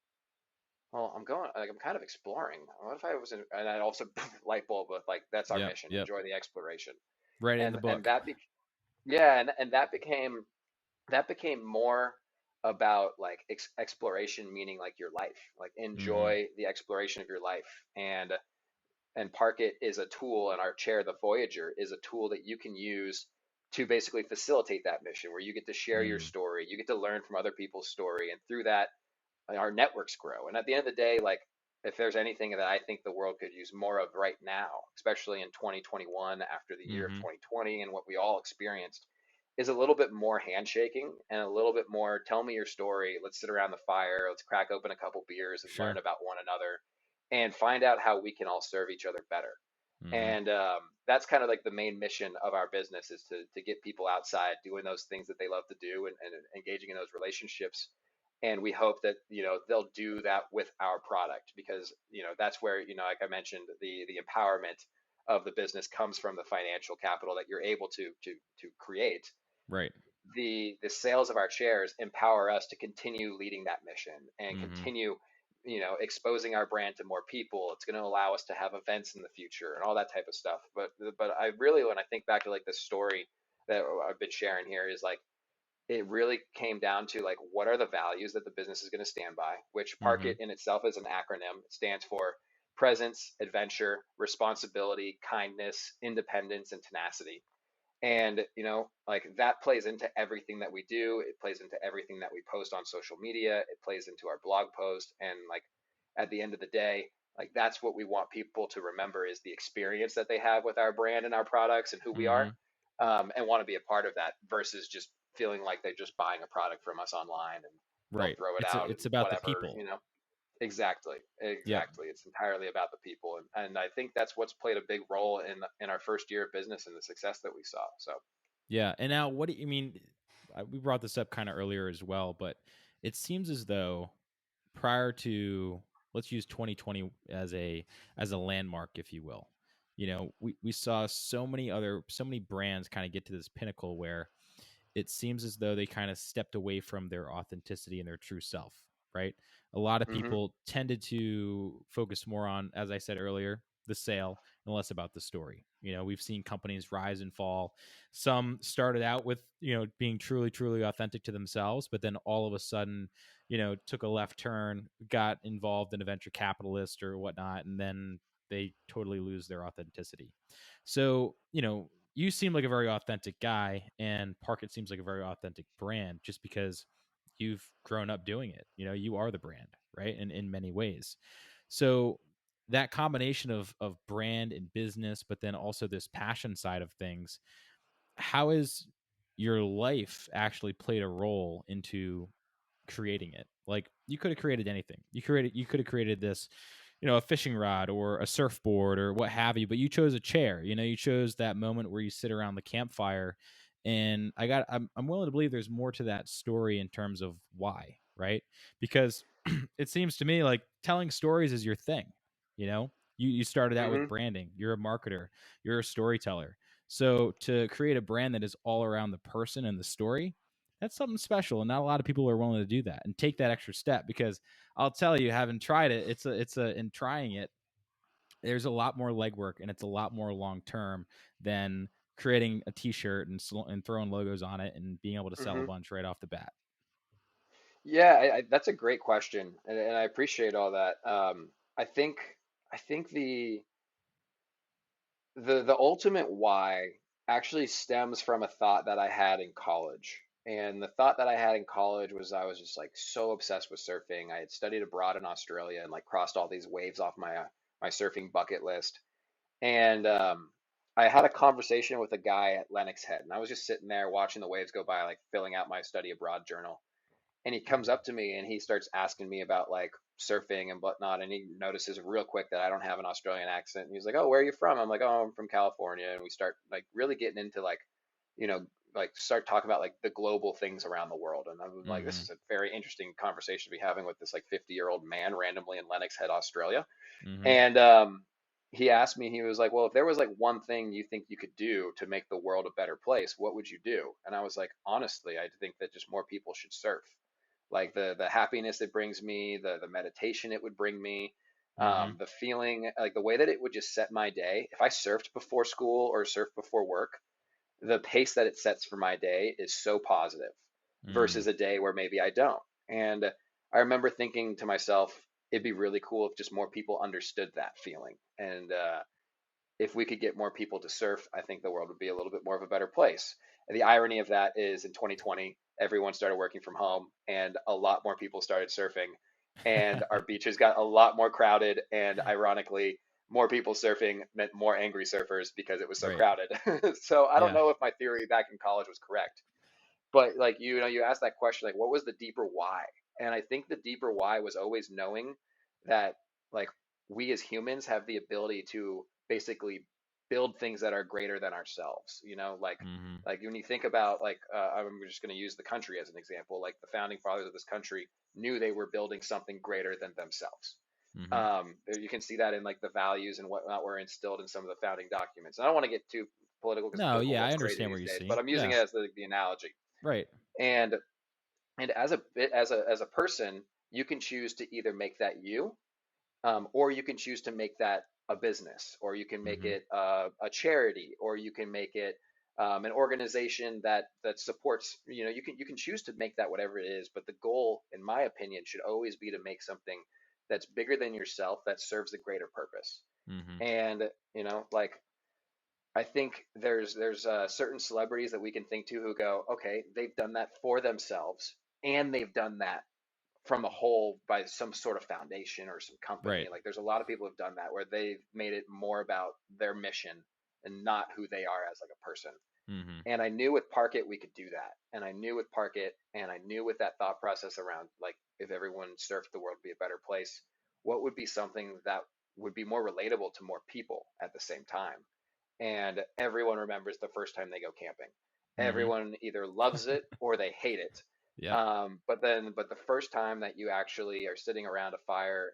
Well, I'm going, like, I'm kind of exploring. What if I was in," and I also light bulb with like, that's our Yep. mission: Yep. enjoy the exploration. Right in the And book. yeah, and that became more about like exploration, meaning like your life, like Mm-hmm. enjoy the exploration of your life. And Parkit is a tool, and our chair, the Voyager, is a tool that you can use to basically facilitate that mission, where you get to share your Mm. story, you get to learn from other people's story, and through that, our networks grow. And at the end of the day, like, if there's anything that I think the world could use more of right now, especially in 2021 after the year of Mm-hmm. 2020 and what we all experienced, is a little bit more handshaking and a little bit more tell me your story. Let's sit around the fire. Let's crack open a couple beers and learn Sure. about one another and find out how we can all serve each other better. Mm-hmm. And that's kind of like the main mission of our business, is to get people outside doing those things that they love to do, and engaging in those relationships. And we hope that they'll do that with our product, because that's where, like I mentioned, the empowerment of the business comes from the financial capital that you're able to create. Right. The sales of our chairs empower us to continue leading that mission and Mm-hmm. continue exposing our brand to more people. It's going to allow us to have events in the future and all that type of stuff. But I really, when I think back to like the story that I've been sharing here, is like it really came down to like, what are the values that the business is going to stand by, which Mm-hmm. Parkit in itself is an acronym. It stands for presence, adventure, responsibility, kindness, independence, and tenacity. And, like that plays into everything that we do. It plays into everything that we post on social media. It plays into our blog post. And like at the end of the day, like that's what we want people to remember is the experience that they have with our brand and our products and who we are, Mm-hmm. and want to be a part of that versus just feeling like they're just buying a product from us online and they'll Right. throw it out and It's about the whatever, people. Exactly, Yep. exactly. It's entirely about the people, and I think that's what's played a big role in our first year of business and the success that we saw. So. Yeah. And now, what do you mean? We brought this up kind of earlier as well, but it seems as though prior to, let's use 2020 as a landmark, if you will. We saw so many brands kind of get to this pinnacle where it seems as though they kind of stepped away from their authenticity and their true self, right? A lot of Hmm. people tended to focus more on, as I said earlier, the sale and less about the story. We've seen companies rise and fall. Some started out with, being truly, truly authentic to themselves, but then all of a sudden, took a left turn, got involved in a venture capitalist or whatnot, and then they totally lose their authenticity. So, you seem like a very authentic guy, and Parkit seems like a very authentic brand just because you've grown up doing it. You are the brand, right? And in many ways. So that combination of brand and business, but then also this passion side of things, how has your life actually played a role into creating it? Like, you could have created anything. You could have created this, a fishing rod or a surfboard or what have you, but you chose a chair. You chose that moment where you sit around the campfire. And I'm willing to believe there's more to that story in terms of why, right? Because it seems to me like telling stories is your thing. You started out with Hmm. branding. You're a marketer. You're a storyteller. So to create a brand that is all around the person and the story, that's something special, and not a lot of people are willing to do that and take that extra step. Because I'll tell you, having tried it, in trying it, there's a lot more legwork, and it's a lot more long term than creating a T-shirt and throwing logos on it and being able to sell a Hmm. bunch right off the bat. Yeah, that's a great question, and I appreciate all that. I think I think the ultimate why actually stems from a thought that I had in college. And the thought that I had in college was I was just like so obsessed with surfing. I had studied abroad in Australia and like crossed all these waves off my surfing bucket list. And I had a conversation with a guy at Lennox Head, and I was just sitting there watching the waves go by, like filling out my study abroad journal. And he comes up to me and he starts asking me about like surfing and whatnot. And he notices real quick that I don't have an Australian accent. And he's like, "Oh, where are you from?" I'm like, "Oh, I'm from California." And we start like really getting into like, you know, like start talking about like the global things around the world. And I'm like, this Mm-hmm. is a very interesting conversation to be having with this like 50-year-old man randomly in Lennox Head, Australia. Mm-hmm. And he asked me, he was like, "Well, if there was like one thing you think you could do to make the world a better place, what would you do?" And I was like, honestly, I think that just more people should surf. Like the happiness it brings me, the meditation it would bring me, Mm-hmm. the feeling, like the way that it would just set my day. If I surfed before school or surfed before work, the pace that it sets for my day is so positive Mm. versus a day where maybe I don't. And I remember thinking to myself, it'd be really cool if just more people understood that feeling. And if we could get more people to surf, I think the world would be a little bit more of a better place. And the irony of that is in 2020, everyone started working from home and a lot more people started surfing, and our beaches got a lot more crowded. And ironically, more people surfing meant more angry surfers because it was so Right. crowded. So I don't Yeah. know if my theory back in college was correct, but like you asked that question, like what was the deeper why? And I think the deeper why was always knowing that like we as humans have the ability to basically build things that are greater than ourselves. Mm-hmm. Like when you think about like I'm just going to use the country as an example. Like the founding fathers of this country knew they were building something greater than themselves. Mm-hmm. You can see that in like the values and whatnot were instilled in some of the founding documents. And I don't want to get too political because the No, political yeah, I world's crazy understand where these you days, but see. I'm using Yeah. it as the analogy. Right. And as a person, you can choose to either make that you, or you can choose to make that a business, or you can make Mm-hmm. it a charity, or you can make it an organization that supports. You can choose to make that whatever it is. But the goal, in my opinion, should always be to make something that's bigger than yourself that serves a greater purpose. Mm-hmm. And like I think there's certain celebrities that we can think to who go, okay, they've done that for themselves, and they've done that from a whole by some sort of foundation or some company. Right. Like there's a lot of people who've done that where they've made it more about their mission and not who they are as like a person. Mm-hmm. And I knew with Parkit we could do that. And I knew with Parkit, and I knew with that thought process around like if everyone surfed, the world would be a better place. What would be something that would be more relatable to more people at the same time? And everyone remembers the first time they go camping. Mm-hmm. Everyone either loves it or they hate it. Yep. But the first time that you actually are sitting around a fire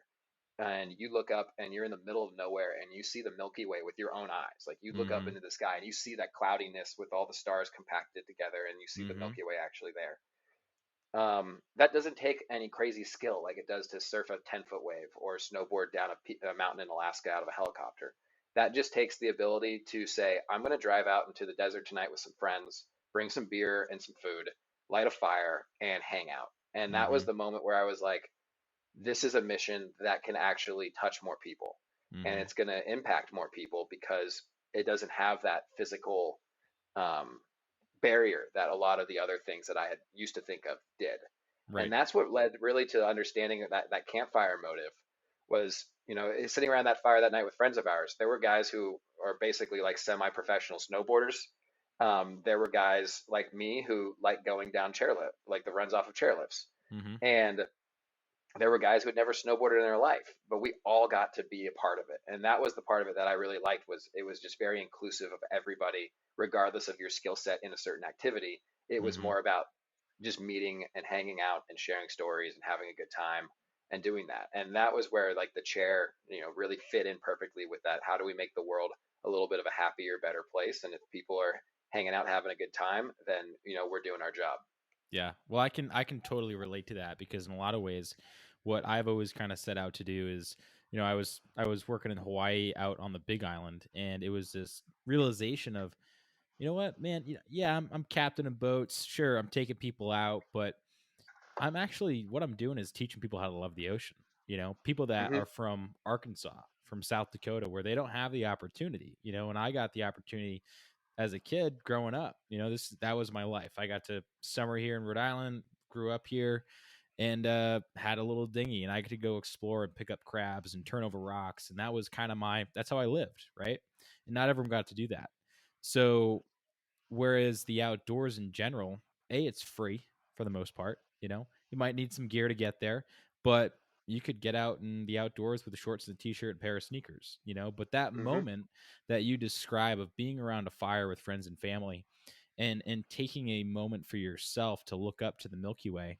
and you look up and you're in the middle of nowhere and you see the Milky Way with your own eyes. Like you look up Mm-hmm. into the sky and you see that cloudiness with all the stars compacted together and you see the Mm-hmm. Milky Way actually there. That doesn't take any crazy skill like it does to surf a 10-foot wave or snowboard down a mountain in Alaska out of a helicopter. That just takes the ability to say, I'm going to drive out into the desert tonight with some friends, bring some beer and some food, light a fire, and hang out. And that Mm-hmm. was the moment where I was like, this is a mission that can actually touch more people and Mm-hmm. it's going to impact more people because it doesn't have that physical um, barrier that a lot of the other things that I had used to think of did. And Right. that's what led really to understanding that campfire motive was, sitting around that fire that night with friends of ours. There were guys who are basically like semi-professional snowboarders. There were guys like me who like going down chairlift, like the runs off of chairlifts. Mm-hmm. And there were guys who had never snowboarded in their life, but we all got to be a part of it. And that was the part of it that I really liked was it was just very inclusive of everybody, regardless of your skill set in a certain activity. It was Mm-hmm. more about just meeting and hanging out and sharing stories and having a good time and doing that. And that was where like the chair, really fit in perfectly with that. How do we make the world a little bit of a happier, better place? And if people are hanging out having a good time, then, we're doing our job. Yeah. Well, I can totally relate to that because in a lot of ways, what I've always kind of set out to do is, I was working in Hawaii out on the Big Island, and it was this realization of, you know what, man, yeah, I'm captaining boats. Sure, I'm taking people out, but I'm actually what I'm doing is teaching people how to love the ocean. People that Hmm. are from Arkansas, from South Dakota, where they don't have the opportunity. And I got the opportunity as a kid growing up. That was my life. I got to summer here in Rhode Island, grew up here, and had a little dinghy, and I could go explore and pick up crabs and turn over rocks, and that was kind of that's how I lived, right? And not everyone got to do that. So whereas the outdoors in general, it's free for the most part. You might need some gear to get there, but you could get out in the outdoors with a shorts and a t-shirt and a pair of sneakers. But that Hmm. moment that you describe of being around a fire with friends and family, and taking a moment for yourself to look up to the Milky Way,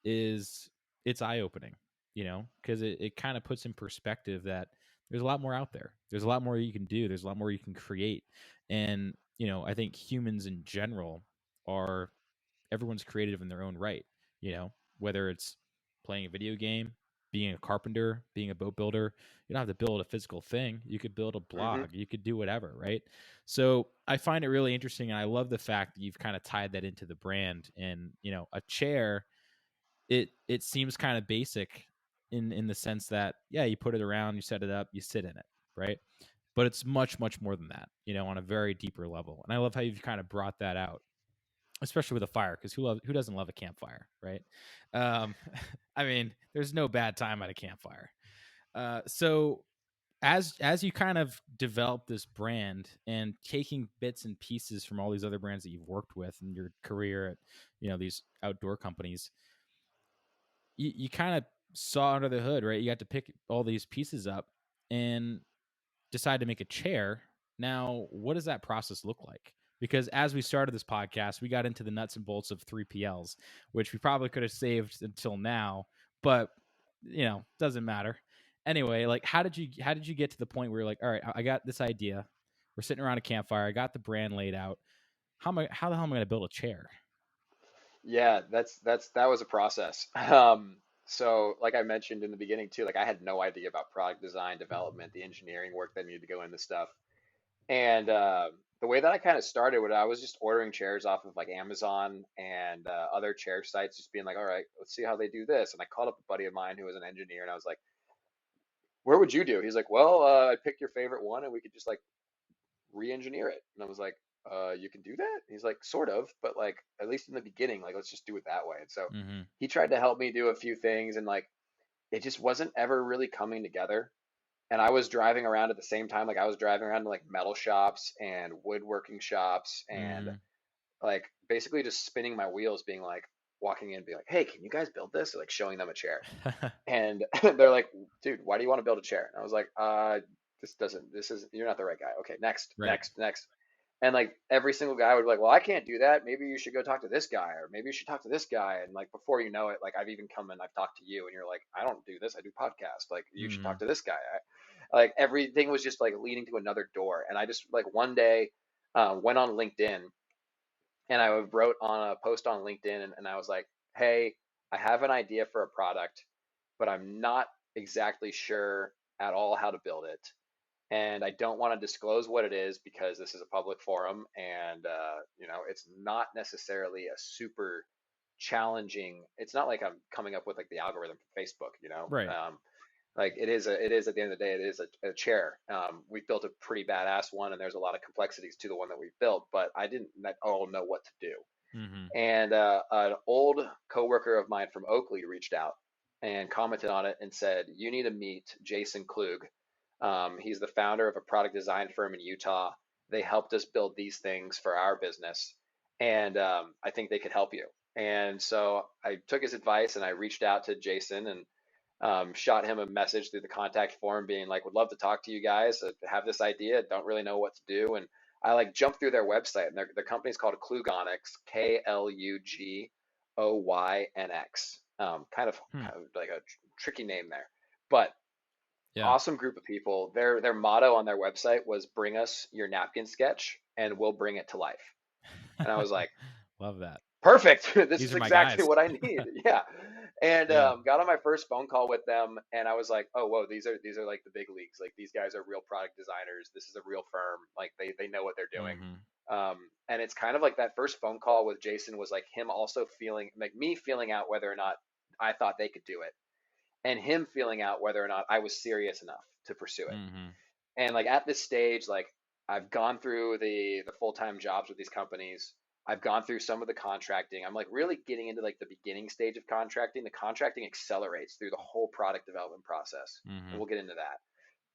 is it's eye opening, because it kind of puts in perspective that there's a lot more out there. There's a lot more you can do. There's a lot more you can create. And, I think humans in general are everyone's creative in their own right, whether it's playing a video game, being a carpenter, being a boat builder. You don't have to build a physical thing. You could build a Hmm. blog. You could do whatever, right? So I find it really interesting. And I love the fact that you've kind of tied that into the brand. And, a chair, it seems kind of basic in the sense that, yeah, you put it around, you set it up, you sit in it, right? But it's much much more than that, on a very deeper level. And I love how you've kind of brought that out, especially with a fire, because who doesn't love a campfire, right? um I mean, there's no bad time at a campfire. So as you kind of develop this brand and taking bits and pieces from all these other brands that you've worked with in your career at these outdoor companies, you kind of saw under the hood, right? You got to pick all these pieces up and decide to make a chair. Now, what does that process look like? Because as we started this podcast, we got into the nuts and bolts of 3PLs, which we probably could have saved until now, but doesn't matter. Anyway, like how did you get to the point where you're like, all right, I got this idea. We're sitting around a campfire. I got the brand laid out. How the hell am I going to build a chair? Yeah, that was a process. So like I mentioned in the beginning too, like I had no idea about product design, development, the engineering work that needed to go into stuff. And the way that I kind of started with, I was just ordering chairs off of like Amazon and other chair sites, just being like, all right, let's see how they do this. And I called up a buddy of mine who was an engineer, and I was like, where would you do? He's like, well, I picked your favorite one and we could just like re-engineer it. And I was like, you can do that? He's like, sort of, but like at least in the beginning, like let's just do it that way. And so Mhm. he tried to help me do a few things and like it just wasn't ever really coming together. And I was driving around at the same time, like I was driving around to like metal shops and woodworking shops and Mhm. like basically just spinning my wheels, being like walking in and being like, hey, can you guys build this? Or, like showing them a chair. And they're like, dude, why do you want to build a chair? And I was like, you're not the right guy. Okay, next, Right. next, next. And like every single guy would be like, well, I can't do that. Maybe you should go talk to this guy, or maybe you should talk to this guy. And like before you know it, like I've even come and I've talked to you, and you're like, I don't do this. I do podcasts. Like you should talk Mhm. to this guy. Like everything was just like leading to another door. And I just like one day went on LinkedIn and I wrote on a post on LinkedIn and I was like, hey, I have an idea for a product, but I'm not exactly sure at all how to build it. And I don't want to disclose what it is because this is a public forum and, it's not necessarily a super challenging. It's not like I'm coming up with like the algorithm for Facebook, Right. like it is at the end of the day, it is a chair. We've built a pretty badass one and there's a lot of complexities to the one that we've built, but I didn't at all know what to do. Mhm. And an old coworker of mine from Oakley reached out and commented on it and said, you need to meet Jason Klug. He's the founder of a product design firm in Utah. They helped us build these things for our business, and I think they could help you. And so I took his advice and I reached out to Jason and shot him a message through the contact form being like, would love to talk to you guys. Have this idea, don't really know what to do. And I like jumped through their website and their company's called Klugonics, Klugoynx. Hmm. Kind of like a tricky name there, but Yeah. awesome group of people. Their motto on their website was bring us your napkin sketch and we'll bring it to life. And I was like, Love that. perfect. This These is are my exactly guys. what I need. Yeah. And Yeah. got on my first phone call with them, and I was like, "Oh, whoa, these are like the big leagues. Like these guys are real product designers. This is a real firm. Like they know what they're doing." Mhm. And it's kind of like that first phone call with Jason was like him also feeling like me feeling out whether or not I thought they could do it, and him feeling out whether or not I was serious enough to pursue it. Mhm. And like at this stage, like I've gone through the full-time jobs with these companies. I've gone through some of the contracting. I'm like really getting into like the beginning stage of contracting. The contracting accelerates through the whole product development process. And Mhm. we'll get into that.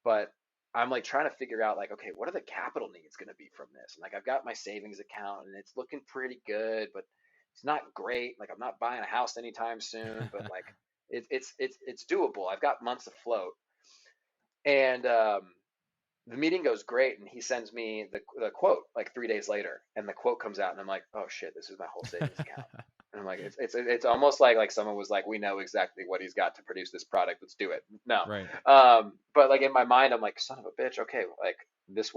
But I'm like trying to figure out like, okay, what are the capital needs going to be from this? And like I've got my savings account and it's looking pretty good, but it's not great. Like I'm not buying a house anytime soon, but like it's doable. I've got months afloat. And the meeting goes great, and he sends me the quote like 3 days later, and the quote comes out, and I'm like, oh shit, this is my whole savings account. And I'm like, it's almost like someone was like, we know exactly what he's got to produce this product. Let's do it. No, Right. but like in my mind, I'm like, son of a bitch. Okay, like this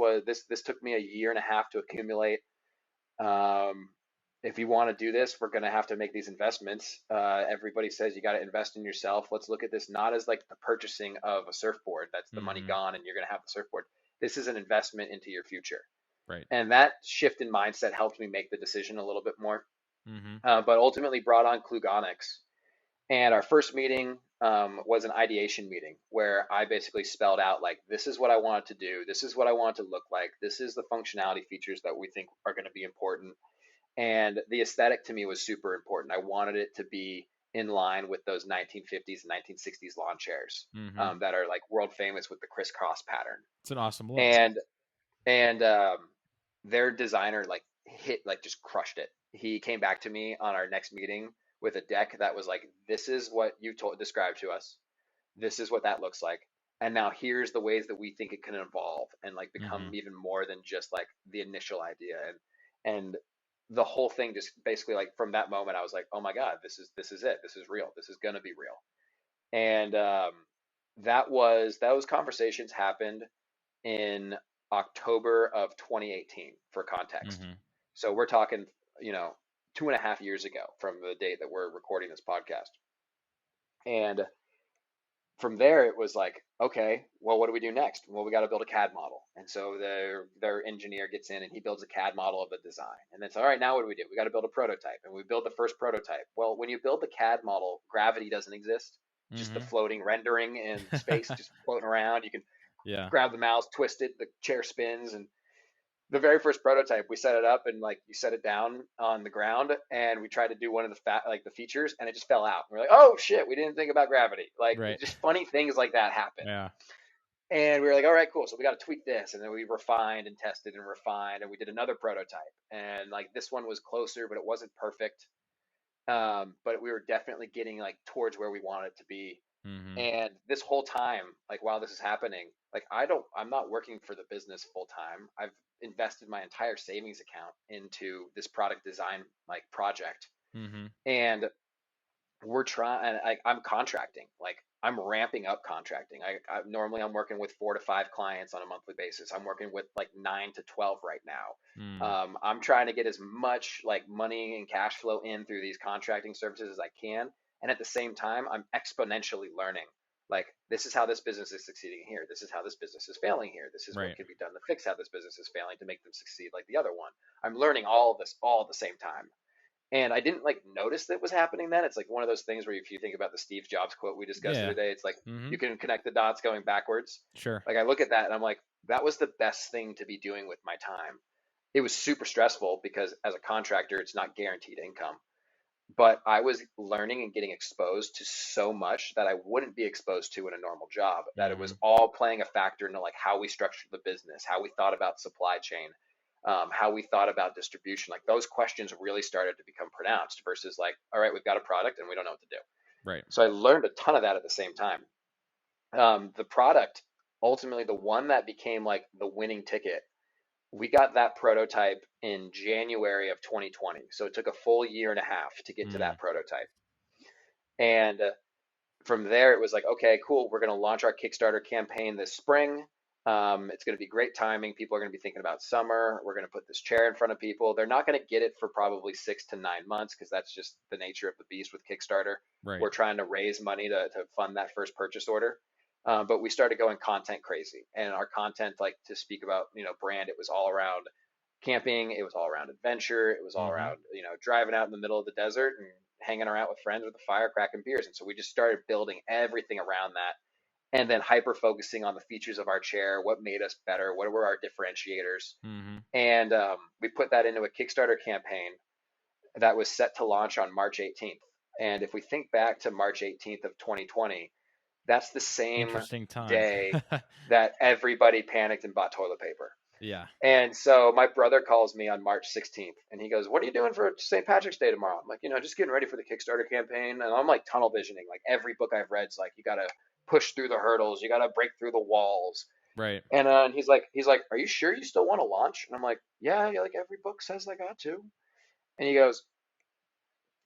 took me a year and a half to accumulate. Um, if you want to do this, we're going to have to make these investments. Everybody says you got to invest in yourself. Let's look at this not as like the purchasing of a surfboard. That's the money Mhm. gone and you're going to have the surfboard. This is an investment into your future. Right. And that shift in mindset helped me make the decision a little bit more. Mhm. But ultimately brought on Klugonics. And our first meeting was an ideation meeting where I basically spelled out like, this is what I wanted to do. This is what I want it to look like. This is the functionality features that we think are going to be important, and the aesthetic to me was super important. I wanted it to be in line with those 1950s and 1960s lawn chairs Mhm. that are like world famous with the crisscross pattern. It's an awesome look. And their designer like hit like just crushed it. He came back to me on our next meeting with a deck that was like, this is what you told described to us. This is what that looks like. And now here's the ways that we think it can evolve and like become Mhm. even more than just like the initial idea. And the whole thing just basically like from that moment I was like, oh my God, this is it. This is real. This is gonna be real. And those conversations happened in October of 2018 for context. Mhm. So we're talking, you know, 2.5 years ago from the date that we're recording this podcast. And from there it was like, okay, well, what do we do next? Well, we got to build a CAD model. And so their engineer gets in and he builds a CAD model of the design. And then it's all right, now what do we do? We got to build a prototype. And we build the first prototype. Well, when you build the CAD model, gravity doesn't exist. just the Mm-hmm. floating rendering in space, just floating around. You can Yeah. grab the mouse, twist it, the chair spins. And the very first prototype, we set it up and like you set it down on the ground, and we tried to do one of the features, and it just fell out. We're like, oh shit, we didn't think about gravity. Like Right. just funny things like that happen. Yeah. And we were like, all right, cool. So we got to tweak this. And then we refined and tested and refined. And we did another prototype. And like this one was closer, but it wasn't perfect. But we were definitely getting like towards where we wanted it to be. Mm-hmm. And this whole time, like while this is happening, like I'm not working for the business full time. I've invested my entire savings account into this product design like project. Mm-hmm. And we're trying, I'm contracting, like I'm ramping up contracting. Normally I'm working with 4 to 5 clients on a monthly basis. I'm working with like 9 to 12 right now. Mm. I'm trying to get as much like money and cash flow in through these contracting services as I can. And at the same time, I'm exponentially learning. Like, this is how this business is succeeding here. This is how this business is failing here. This is what Right. could be done to fix how this business is failing to make them succeed like the other one. I'm learning all of this all at the same time. And I didn't like notice that was happening then. It's like one of those things where if you think about the Steve Jobs quote we discussed the Yeah. other day, it's like Mm-hmm. you can connect the dots going backwards. Sure. Like I look at that and I'm like, that was the best thing to be doing with my time. It was super stressful because as a contractor, it's not guaranteed income. But I was learning and getting exposed to so much that I wouldn't be exposed to in a normal job, that it Mm-hmm. was all playing a factor into like how we structured the business, how we thought about supply chain, how we thought about distribution. Like those questions really started to become pronounced versus like, all right, we've got a product and we don't know what to do. Right. So I learned a ton of that at the same time. The product, ultimately, the one that became like the winning ticket, we got that prototype in January of 2020. So it took a full year and a half to get to Mm. that prototype. And from there, it was like, okay, cool. We're going to launch our Kickstarter campaign this spring. It's going to be great timing. People are going to be thinking about summer. We're going to put this chair in front of people. They're not going to get it for probably 6 to 9 months because that's just the nature of the beast with Kickstarter. Right. We're trying to raise money to fund that first purchase order. But we started going content crazy, and our content, like to speak about, brand, it was all around camping. It was all around adventure. It was all Mm-hmm. around, driving out in the middle of the desert and hanging around with friends with a fire, cracking beers. And so we just started building everything around that, and then hyper focusing on the features of our chair, what made us better, what were our differentiators. Mm-hmm. And we put that into a Kickstarter campaign that was set to launch on March 18th. And if we think back to March 18th of 2020, that's the same Interesting time. day that everybody panicked and bought toilet paper. Yeah. And so my brother calls me on March 16th and he goes, "What are you doing for St. Patrick's Day tomorrow?" I'm like, just getting ready for the Kickstarter campaign. And I'm like tunnel visioning. Like every book I've read is like, you got to push through the hurdles, you got to break through the walls. Right. And he's like, "Are you sure you still want to launch?" And I'm like, "Yeah, like every book says I got to." And he goes,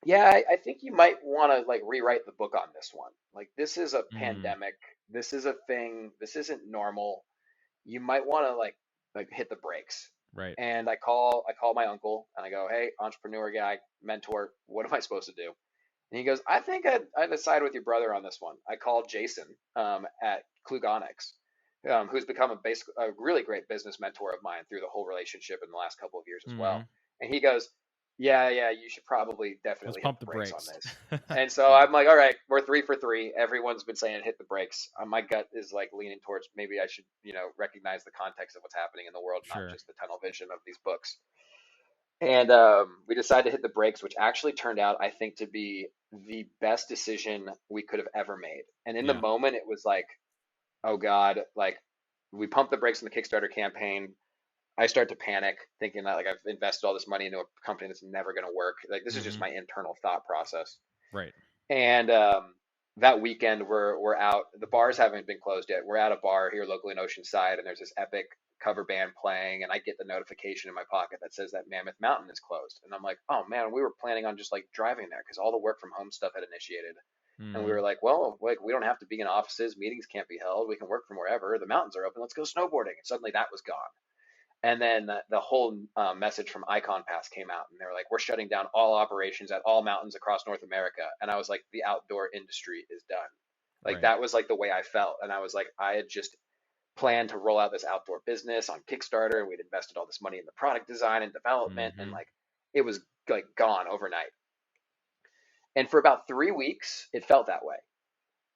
"Yeah, I think you might want to like rewrite the book on this one. Like this is a Mm. pandemic. This is a thing. This isn't normal. You might want to like hit the brakes." Right. And I call my uncle and I go, "Hey, entrepreneur guy, mentor, what am I supposed to do?" And he goes, "I think I'd side with your brother on this one." I called Jason at Klugonics, who's become a really great business mentor of mine through the whole relationship in the last couple of years as well. Mm-hmm. And he goes, "Yeah, yeah, you should probably Let's definitely hit pump the the brakes on brakes. this." And so Yeah. I'm like, "All right, we're 3 for 3. Everyone's been saying hit the brakes." My gut is like leaning towards maybe I should, recognize the context of what's happening in the world, not Sure. just the tunnel vision of these books. And we decided to hit the brakes, which actually turned out, I think, to be the best decision we could have ever made. And in the Yeah. moment, it was like, oh God, like we pumped the brakes in the Kickstarter campaign. I start to panic, thinking that like I've invested all this money into a company that's never going to work. Like this is just Mm-hmm. my internal thought process. Right. And that weekend, we're out. The bars haven't been closed yet. We're at a bar here locally in Oceanside, and there's this epic cover band playing, and I get the notification in my pocket that says that Mammoth Mountain is closed. And I'm like, oh man, we were planning on just like driving there because all the work from home stuff had initiated. And we Mm-hmm. were like, well, like we don't have to be in offices, meetings can't be held, we can work from wherever. The mountains are open, let's go snowboarding. And suddenly that was gone. And then the whole message from Icon Pass came out, and they were like, "We're shutting down all operations at all mountains across North America." And I was like, "The outdoor industry is done." Like Right. that was like the way I felt, and I was like, I had just planned to roll out this outdoor business on Kickstarter, and we'd invested all this money in the product design and development, and Mm-hmm. like it was like gone overnight. And for about 3 weeks, it felt that way.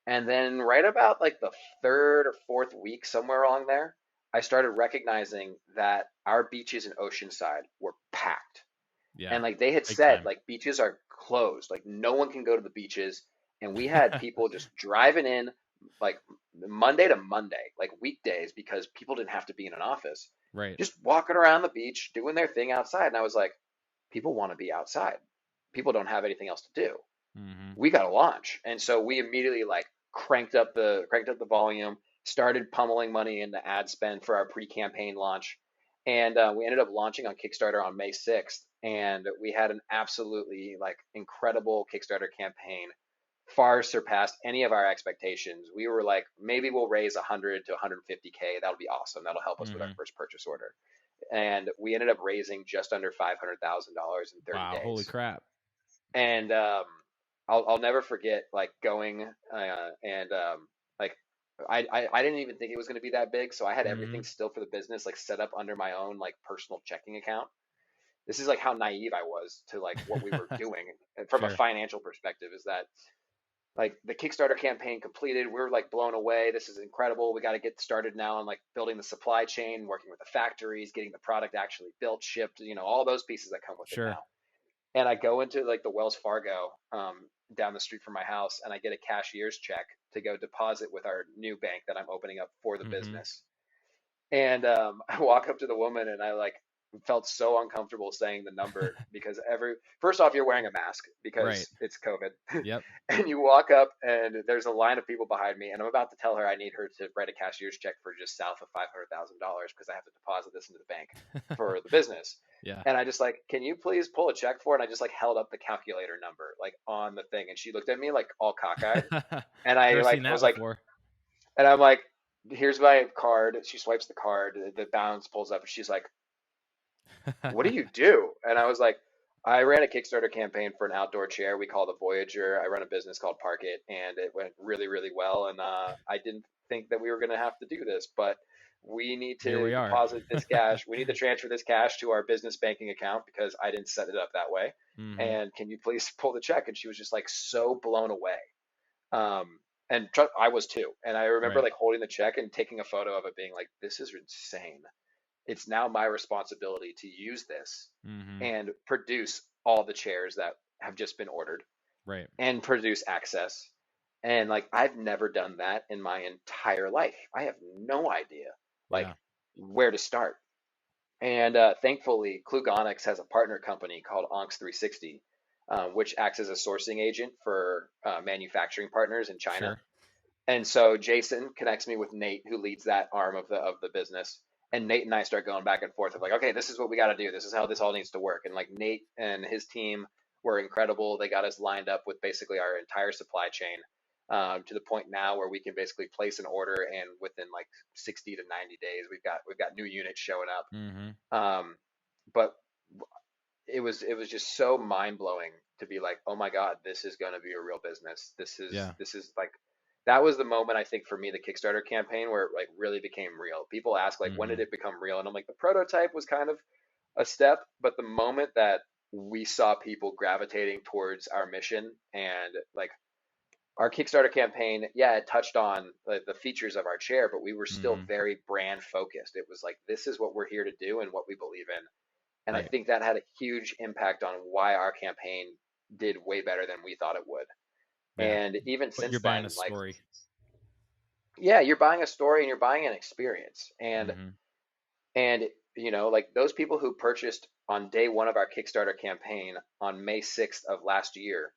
And then right about like the third or fourth week, somewhere along there, I started recognizing that our beaches in Oceanside were packed. Yeah. And like they had Big said, time. like beaches are closed, like no one can go to the beaches. And we had people just driving in like Monday to Monday, like weekdays, because people didn't have to be in an office, Right. just walking around the beach, doing their thing outside. And I was like, people want to be outside. People don't have anything else to do. Mm-hmm. We got to launch. And so we immediately like cranked up the volume, started pummeling money into ad spend for our pre-campaign launch. And we ended up launching on Kickstarter on May 6th. And we had an absolutely like incredible Kickstarter campaign, far surpassed any of our expectations. We were like, maybe we'll raise 100 to 150K. That'll be awesome. That'll help us with our Mm-hmm. first purchase order. And we ended up raising just under $500,000 in 30 Wow. Holy days. crap. And I'll never forget like going and like I didn't even think it was going to be that big, so I had Mm-hmm. everything still for the business like set up under my own like personal checking account. This is like how naive I was to like what we were doing from a Sure. financial perspective, is that like the Kickstarter campaign completed, we were like blown away. This is incredible. We got to get started now on like building the supply chain, working with the factories, getting the product actually built, shipped, all those pieces that come with it Sure. now. And I go into like the Wells Fargo down the street from my house, and I get a cashier's check to go deposit with our new bank that I'm opening up for the Mm-hmm. business. And I walk up to the woman, and I like felt so uncomfortable saying the number, because every first off, you're wearing a mask Right. because it's COVID. Yep. And you walk up, and there's a line of people behind me, and I'm about to tell her I need her to write a cashier's check for just south of $500,000 because I have to deposit this into the bank for the business. Yeah. And I just like, can you please pull a check for it? And I just like held up the calculator number like on the thing, and she looked at me like all cockeyed, and I Never like seen was that like, before. and I'm like, here's my card. She swipes the card, the balance pulls up, and she's like, what do you do? And I was like, I ran a Kickstarter campaign for an outdoor chair we call the Voyager. I run a business called PARKIT, and it went really, really well. And I didn't think that we were going to have to do this, but we need Here to we are. deposit this cash. We need to transfer this cash to our business banking account because I didn't set it up that way. Mm-hmm. And can you please pull the check? And she was just like so blown away. And I was too. And I remember Right. like holding the check and taking a photo of it, being like, this is insane. It's now my responsibility to use this Mm-hmm. and produce all the chairs that have just been ordered Right. and produce access. And like I've never done that in my entire life. I have no idea like Yeah. where to start. And thankfully, Klugonix has a partner company called Onx 360, which acts as a sourcing agent for manufacturing partners in China. Sure. And so Jason connects me with Nate, who leads that arm of the business. And Nate and I start going back and forth of like, okay, this is what we got to do. This is how this all needs to work. And like Nate and his team were incredible. They got us lined up with basically our entire supply chain, to the point now where we can basically place an order, and within like 60 to 90 days, we've got new units showing up. Mm-hmm. But it was just so mind blowing to be like, oh my God, this is going to be a real business. This is Yeah. this is like that was the moment I think for me, the Kickstarter campaign, where it like really became real. People ask like, when Mm-hmm. did it become real? And I'm like, the prototype was kind of a step, but the moment that we saw people gravitating towards our mission, and like our Kickstarter campaign, yeah, it touched on the features of our chair, but we were still Mm-hmm. very brand focused. It was like, this is what we're here to do and what we believe in. And I Right. think that had a huge impact on why our campaign did way better than we thought it would. Yeah. And even But you're since buying then, a like, story. yeah, you're buying a story and you're buying an experience. Mm-hmm. And like those people who purchased on day one of our Kickstarter campaign on May 6th of last year,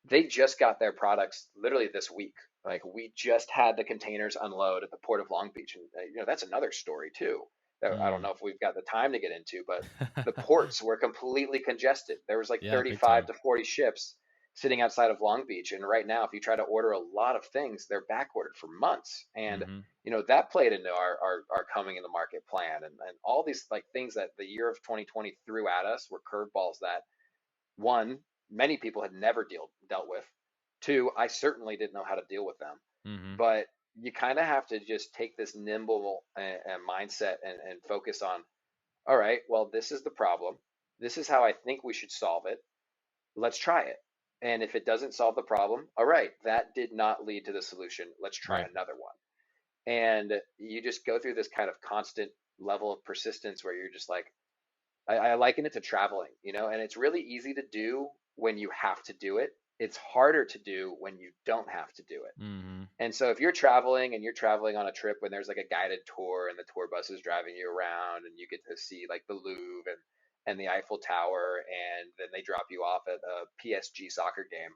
they just got their products literally this week. Like we just had the containers unload at the port of Long Beach, and that's another story too. That I don't Mm. know if we've got the time to get into, but the ports were completely congested. There was like Yeah. Big 35 time. to 40 ships sitting outside of Long Beach, and right now, if you try to order a lot of things, they're back ordered for months. And Mm-hmm. that played into our coming in the market plan, and all these like things that the year of 2020 threw at us were curveballs that, one, many people had never dealt with. Two, I certainly didn't know how to deal with them. Mm-hmm. But you kind of have to just take this nimble mindset and focus on, all right, well, this is the problem. This is how I think we should solve it. Let's try it. And if it doesn't solve the problem, all right, that did not lead to the solution. Let's try Right. another one. And you just go through this kind of constant level of persistence where you're just like, I liken it to traveling, and it's really easy to do when you have to do it. It's harder to do when you don't have to do it. Mm-hmm. And so if you're traveling and you're traveling on a trip when there's like a guided tour and the tour bus is driving you around and you get to see like the Louvre and the Eiffel Tower, and then they drop you off at a PSG soccer game,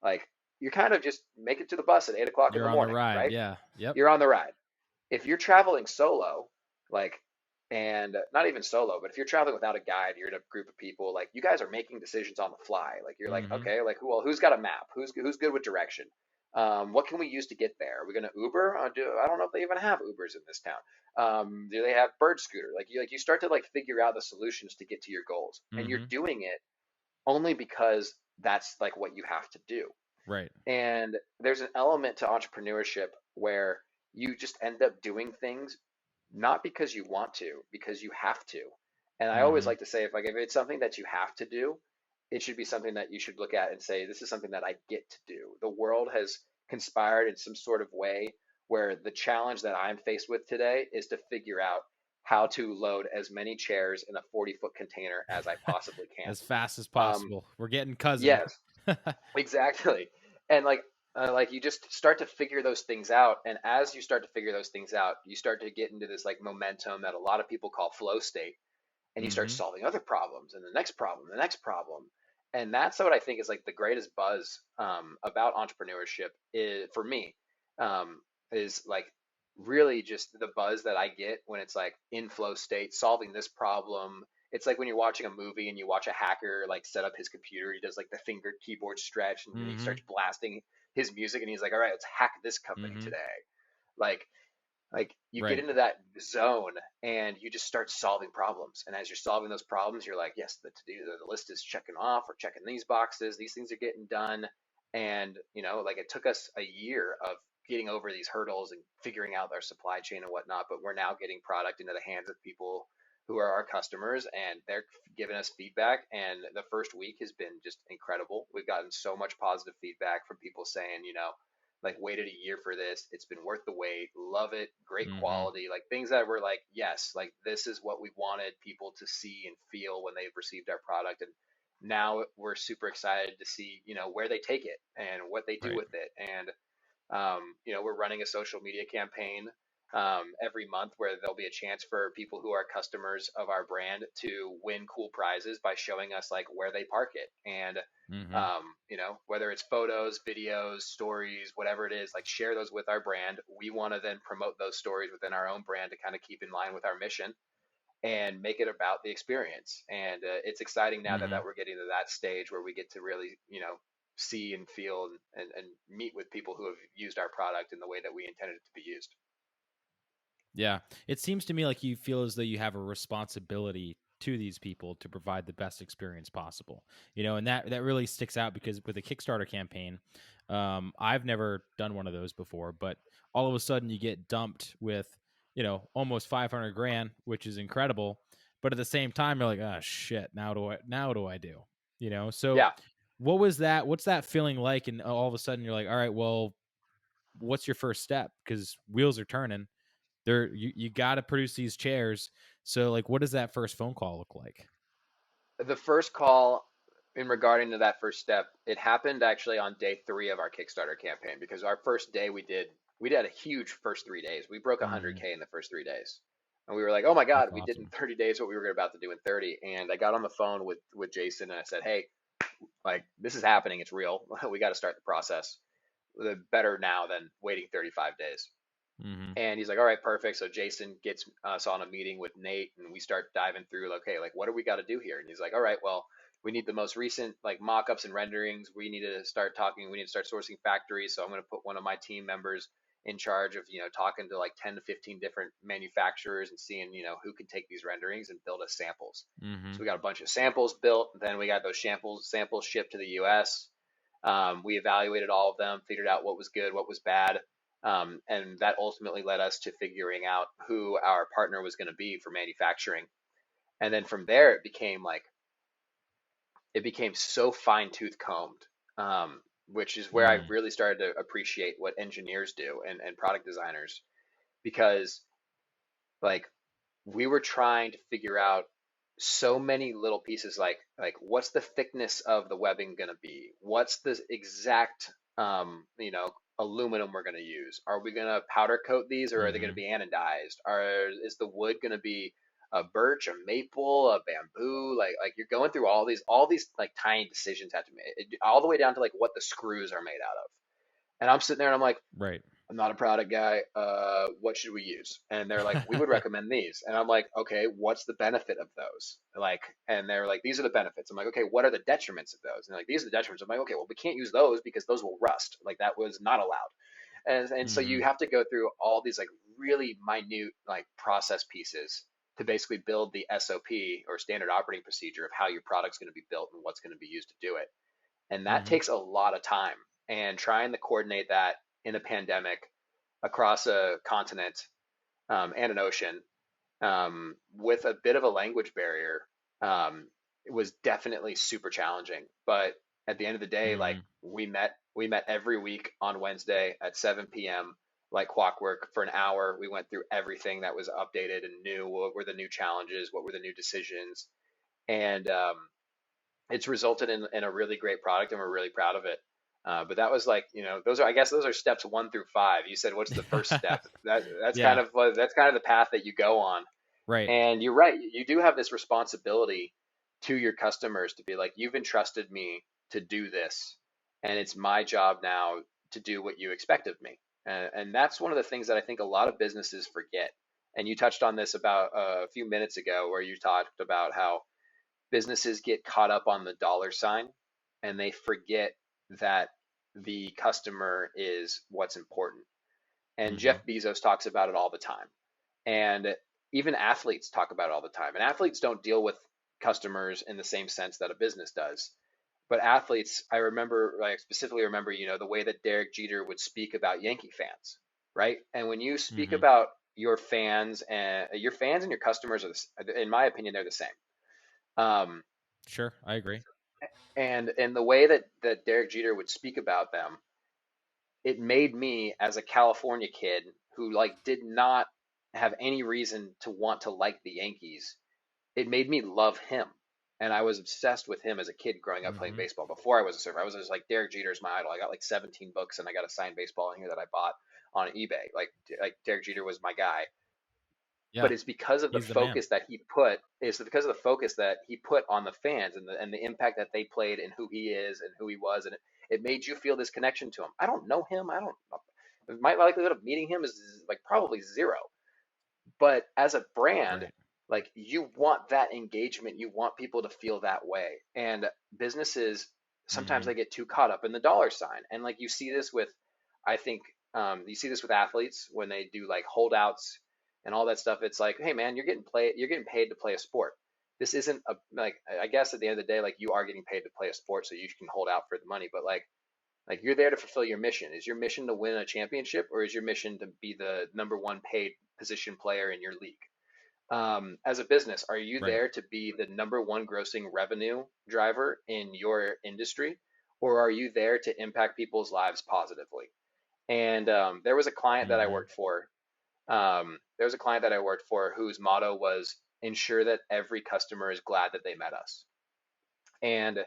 like you kind of just make it to the bus at 8 o'clock in You're the on the morning, ride. right? Yeah. Yep. You're on the ride. If you're traveling solo, like, and not even solo, but if you're traveling without a guide, you're in a group of people, like you guys are making decisions on the fly. Like you're like, Mm-hmm. okay, like who's got a map? Who's good with direction? What can we use to get there? Are we going to Uber? I don't know if they even have Ubers in this town. Do they have bird scooter? Like you start to like figure out the solutions to get to your goals, and you're Mm-hmm. doing it only because that's like what you have to do. Right. And there's an element to entrepreneurship where you just end up doing things not because you want to, because you have to. And I always Mm-hmm. like to say, if it's something that you have to do, it should be something that you should look at and say, this is something that I get to do. The world has conspired in some sort of way where the challenge that I'm faced with today is to figure out how to load as many chairs in a 40-foot container as I possibly can. As fast as Um, possible. We're getting cousin. yes, exactly. And like you just start to figure those things out, and as you start to figure those things out, you start to get into this like momentum that a lot of people call flow state, and you start Mm-hmm. solving other problems and the next problem, the next problem. And that's what I think is like the greatest buzz about entrepreneurship is for me, um, is like really just the buzz that I get when it's like in flow state, solving this problem. It's like when you're watching a movie and you watch a hacker like set up his computer. He does like the finger keyboard stretch, and then he Mm-hmm. starts blasting his music, and he's like, "All right, let's hack this company Mm-hmm. today." Like you get Right. into that zone and you just start solving problems. And as you're solving those problems, you're like, yes, the list is checking off. We're checking these boxes. These things are getting done. And like it took us a year of getting over these hurdles and figuring out our supply chain and whatnot. But we're now getting product into the hands of people who are our customers, and they're giving us feedback. And the first week has been just incredible. We've gotten so much positive feedback from people saying, like waited a year for this. It's been worth the wait. Love it. Great Mm-hmm. quality. Like things that were like, yes, like this is what we wanted people to see and feel when they've received our product. And now we're super excited to see, where they take it and what they do Right. with it. And we're running a social media campaign every month where there'll be a chance for people who are customers of our brand to win cool prizes by showing us like where they park it. And Mm-hmm. whether it's photos, videos, stories, whatever it is, like share those with our brand. We want to then promote those stories within our own brand to kind of keep in line with our mission and make it about the experience. And it's exciting now that Mm-hmm. we're getting to that stage where we get to really, see and feel and meet with people who have used our product in the way that we intended it to be used. Yeah. It seems to me like you feel as though you have a responsibility to these people to provide the best experience possible. And that really sticks out because with a Kickstarter campaign, I've never done one of those before, but all of a sudden you get dumped with, almost 500 grand, which is incredible. But at the same time, you're like, oh shit, now do I do? So Yeah. what's that feeling like? And all of a sudden you're like, all right, well, what's your first step? Because wheels are turning. You got to produce these chairs. So like, what does that first phone call look like? The first call in regarding to that first step, it happened actually on day 3 of our Kickstarter campaign, because our first day we did a huge first 3 days. We broke Mm-hmm. 100K in the first 3 days. And we were like, oh my God, That's we did in awesome. 30 days what we were about to do in 30. And I got on the phone with Jason and I said, hey, like this is happening. It's real. We got to start the process. Better now than waiting 35 days. Mm-hmm. And he's like, all right, perfect. So Jason gets us on a meeting with Nate, and we start diving through, like, okay, like, what do we got to do here? And he's like, all right, well, we need the most recent like mock-ups and renderings. We need to start talking. We need to start sourcing factories. So I'm going to put one of my team members in charge of, talking to like 10 to 15 different manufacturers and seeing, who can take these renderings and build us samples. Mm-hmm. So we got a bunch of samples built. Then we got those samples shipped to the US. We evaluated all of them, figured out what was good, what was bad, and that ultimately led us to figuring out who our partner was going to be for manufacturing. And then from there, it became so fine tooth combed. which is where I Mm. really started to appreciate what engineers do and product designers, because like we were trying to figure out so many little pieces, like what's the thickness of the webbing going to be, what's the exact aluminum we're going to use, are we going to powder coat these or are they going to Mm-hmm. be anodized, is the wood going to be a birch, a maple, a bamboo, like you're going through all these like tiny decisions have to be all the way down to like what the screws are made out of. And I'm sitting there and I'm like, Right. I'm not a product guy. What should we use? And they're like, we would recommend these. And I'm like, okay, what's the benefit of those? Like, and they're like, these are the benefits. I'm like, okay, what are the detriments of those? And they're like, these are the detriments. I'm like, okay, well, we can't use those because those will rust. Like that was not allowed. And so Mm-hmm. you have to go through all these like really minute like process pieces to basically build the SOP or standard operating procedure of how your product's going to be built and what's going to be used to do it. And that Mm-hmm. takes a lot of time. And trying to coordinate that in a pandemic across a continent and an ocean with a bit of a language barrier, it was definitely super challenging. But at the end of the day, like Mm-hmm. we met every week on Wednesday at 7 p.m. like clockwork for an hour. We went through everything that was updated and new. What were the new challenges? What were the new decisions? And it's resulted in a really great product, and we're really proud of it. But that was like, I guess those are steps 1 through 5. You said, what's the first step? That's kind Yeah. of the path that you go on. Right. And you're right. You do have this responsibility to your customers to be like, you've entrusted me to do this, and it's my job now to do what you expect of me. And that's one of the things that I think a lot of businesses forget. And you touched on this about a few minutes ago, where you talked about how businesses get caught up on the dollar sign and they forget that the customer is what's important. And Mm-hmm. Jeff Bezos talks about it all the time. And even athletes talk about it all the time. And athletes don't deal with customers in the same sense that a business does. But athletes, I specifically remember, the way that Derek Jeter would speak about Yankee fans, right? And when you speak Mm-hmm. about your fans and your customers in my opinion, they're the same. Um, Sure, I agree. and the way that Derek Jeter would speak about them, it made me as a California kid who like did not have any reason to want to like the Yankees. It made me love him. And I was obsessed with him as a kid growing up playing Mm-hmm. baseball. Before I was a surfer, I was just like, Derek Jeter's my idol. I got like 17 books and I got a signed baseball in here that I bought on eBay. Like Derek Jeter was my guy. Yeah, But it's because of the he's the man. focus that he put it's because of the focus that he put on the fans and the impact that they played and who he is and who he was, and it made you feel this connection to him. I don't know him. I don't My likelihood of meeting him is like probably zero. But as a brand, Right. like you want that engagement, you want people to feel that way. And businesses sometimes Mm-hmm. they get too caught up in the dollar sign. And like you see this with, I think, you see this with athletes when they do like holdouts and all that stuff. It's like, hey man, you're getting paid to play a sport. This isn't a like I guess at the end of the day, like you are getting paid to play a sport, so you can hold out for the money. But like you're there to fulfill your mission. Is your mission to win a championship, or is your mission to be the number one paid position player in your league? As a business, are you Right. there to be the number one grossing revenue driver in your industry, or are you there to impact people's lives positively? And there was a client that I Mm-hmm. worked for. There was a client that I worked for whose motto was ensure that every customer is glad that they met us. And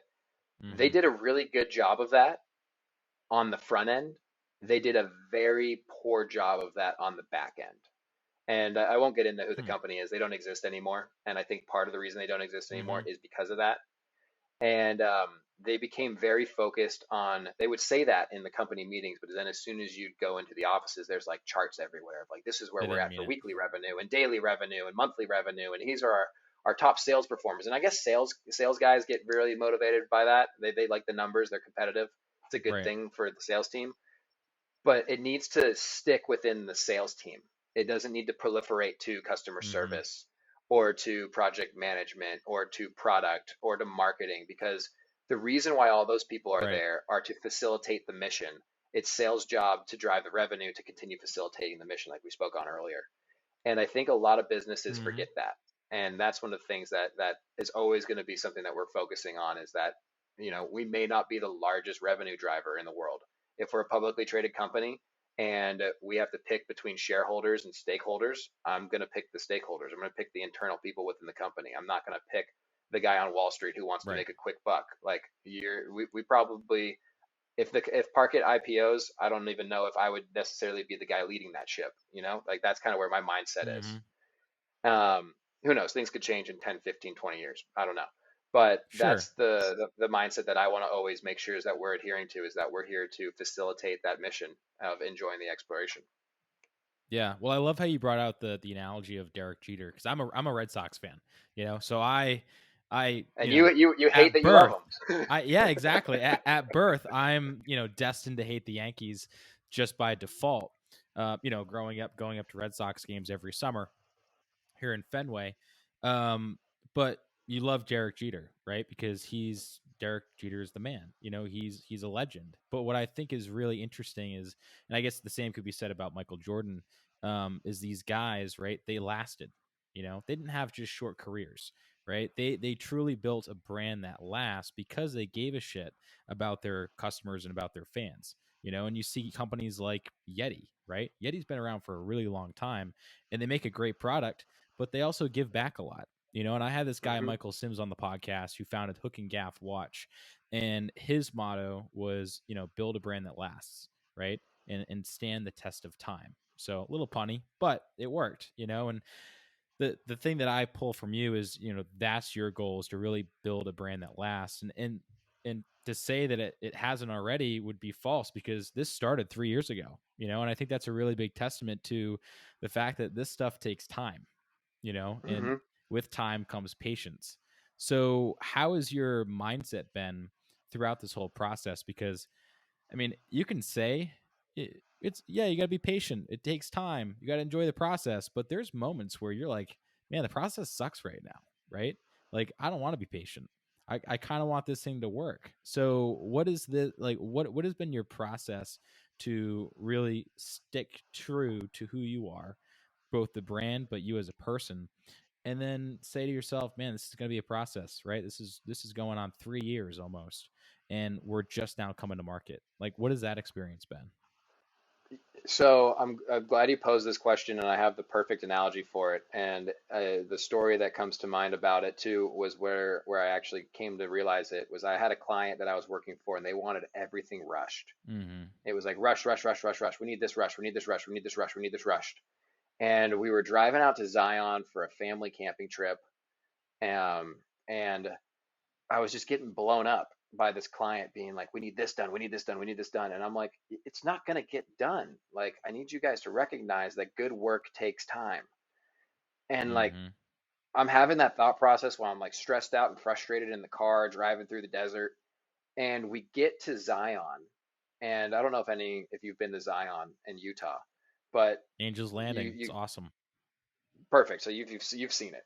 they Mm-hmm. did a really good job of that on the front end. They did a very poor job of that on the back end. And I won't get into who the Hmm. company is. They don't exist anymore. And I think part of the reason they don't exist anymore Mm-hmm. is because of that. And they became very focused on, they would say that in the company meetings, but then as soon as you go into the offices, there's like charts everywhere of like, this is where They we're didn't at mean for it. weekly revenue and daily revenue and monthly revenue. And these are our top sales performers. And I guess sales guys get really motivated by that. They like the numbers, they're competitive. It's a good Right. thing for the sales team, but it needs to stick within the sales team. It doesn't need to proliferate to customer Mm-hmm. service or to project management or to product or to marketing, because the reason why all those people are Right. there are to facilitate the mission. It's sales job to drive the revenue to continue facilitating the mission like we spoke on earlier. And I think a lot of businesses Mm-hmm. forget that. And that's one of the things that is always going to be something that we're focusing on, is that we may not be the largest revenue driver in the world. If we're a publicly traded company and we have to pick between shareholders and stakeholders, I'm going to pick the stakeholders. I'm going to pick the internal people within the company. I'm not going to pick the guy on Wall Street who wants to Right. make a quick buck. Like we probably, if Parkit IPOs, I don't even know if I would necessarily be the guy leading that ship. Like that's kind of where my mindset is. Hmm. Who knows? Things could change in 10, 15, 20 years. I don't know. But Sure. that's the mindset that I want to always make sure is that we're adhering to, is that we're here to facilitate that mission of enjoying the exploration. Yeah. Well, I love how you brought out the analogy of Derek Jeter because I'm a Red Sox fan. So I And you hate at that you love birth them. yeah, exactly. At birth, I'm destined to hate the Yankees just by default. Growing up, going up to Red Sox games every summer here in Fenway. Um, but you love Derek Jeter, right? Because he's Derek Jeter is the man. He's a legend. But what I think is really interesting is, and I guess the same could be said about Michael Jordan, is these guys, right? They lasted. They didn't have just short careers, right? They truly built a brand that lasts because they gave a shit about their customers and about their fans. And you see companies like Yeti, right? Yeti's been around for a really long time, and they make a great product, but they also give back a lot. And I had this guy, Hmm. Michael Sims, on the podcast who founded Hook and Gaff Watch. And his motto was, build a brand that lasts, right? And stand the test of time. So a little punny, but it worked, and the thing that I pull from you is, that's your goal, is to really build a brand that lasts. And to say that it hasn't already would be false, because this started 3 years ago, and I think that's a really big testament to the fact that this stuff takes time, and Hmm. with time comes patience. So how has your mindset been throughout this whole process? Because I mean, you can say it's yeah, you got to be patient. It takes time. You got to enjoy the process. But there's moments where you're like, man, the process sucks right now, right? Like, I don't want to be patient. I kind of want this thing to work. So, what is the like? What has been your process to really stick true to who you are, both the brand, but you as a person, and then say to yourself, man, this is going to be a process, right? This is going on 3 years almost, and we're just now coming to market. Like, what has that experience been? So I'm glad you posed this question, and I have the perfect analogy for it. And the story that comes to mind about it too was where I actually came to realize it was I had a client that I was working for, and they wanted everything rushed. Mm-hmm. It was like rush, rush, rush, rush, rush. We need this rush. We need this rush. We need this rush. We need this rushed. And we were driving out to Zion for a family camping trip, and I was just getting blown up by this client being like, we need this done, we need this done, we need this done. And I'm like, it's not going to get done. Like, I need you guys to recognize that good work takes time. And like, Mm-hmm. I'm having that thought process while I'm like stressed out and frustrated in the car driving through the desert. And we get to Zion. And I don't know if you've been to Zion in Utah, but Angel's you, Landing. It's you, awesome. perfect. So you've seen it.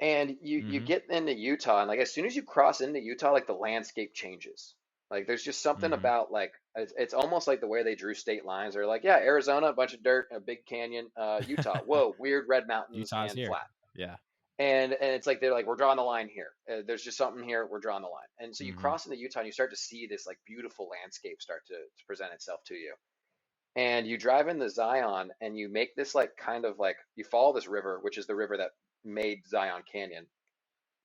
And you Mm-hmm. get into Utah, and like as soon as you cross into Utah, like the landscape changes. Like there's just something Mm-hmm. about like it's almost like the way they drew state lines. They're like, yeah, Arizona, a bunch of dirt, a big canyon. Utah, whoa, weird red mountains Utah's and here. flat. Yeah. And it's like they're like, we're drawing the line here. There's just something here. We're drawing the line. And so you Mm-hmm. cross into Utah, and you start to see this like beautiful landscape start to present itself to you. And you drive into Zion, and you make this like kind of like you follow this river, which is the river that made Zion Canyon,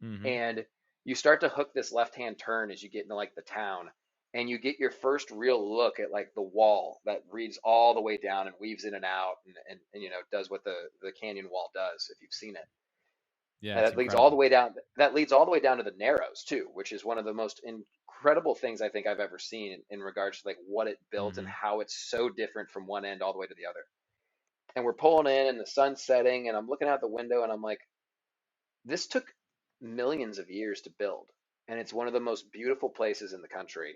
Mm-hmm. and you start to hook this left hand turn as you get into like the town, and you get your first real look at like the wall that reads all the way down and weaves in and out, and does what the canyon wall does if you've seen it. Yeah, And it's that leads all the incredible. way down, that leads all the way down to the narrows too, which is one of the most incredible things I think I've ever seen in regards to like what it built and Mm-hmm. how it's so different from one end all the way to the other. And we're pulling in and the sun's setting, and I'm looking out the window, and I'm like, this took millions of years to build, and it's one of the most beautiful places in the country.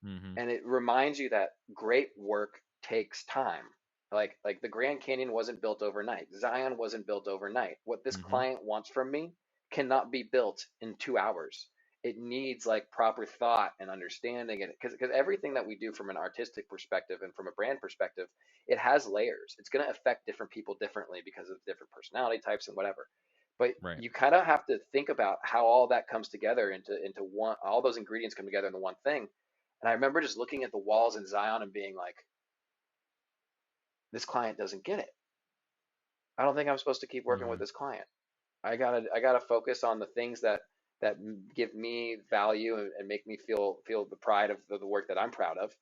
Mm-hmm. And it reminds you that great work takes time. Like the Grand Canyon wasn't built overnight. Zion wasn't built overnight. What this Mm-hmm. client wants from me cannot be built in 2 hours. It needs like proper thought and understanding, and because everything that we do from an artistic perspective and from a brand perspective, it has layers. It's going to affect different people differently because of different personality types and whatever. But Right. you kind of have to think about how all that comes together into one, all those ingredients come together into one thing. And I remember just looking at the walls in Zion and being like, this client doesn't get it. I don't think I'm supposed to keep working with Mm-hmm. this client. I gotta focus on the things that give me value and make me feel the pride of the work that I'm proud of.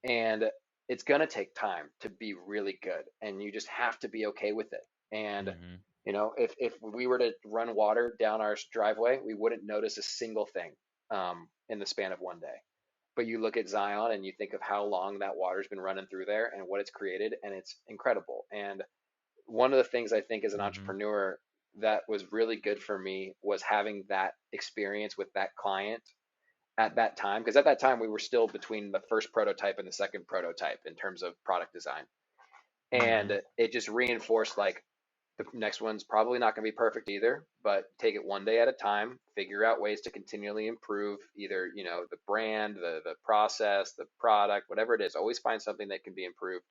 And it's gonna take time to be really good, and you just have to be okay with it. And Mm-hmm. if we were to run water down our driveway, we wouldn't notice a single thing in the span of one day. But you look at Zion and you think of how long that water's been running through there and what it's created, and it's incredible. And one of the things I think as an Mm-hmm. entrepreneur that was really good for me was having that experience with that client at that time, because at that time we were still between the first prototype and the second prototype in terms of product design. Mm-hmm. And it just reinforced like the next one's probably not going to be perfect either, but take it one day at a time, figure out ways to continually improve either, the brand, the process, the product, whatever it is. Always find something that can be improved,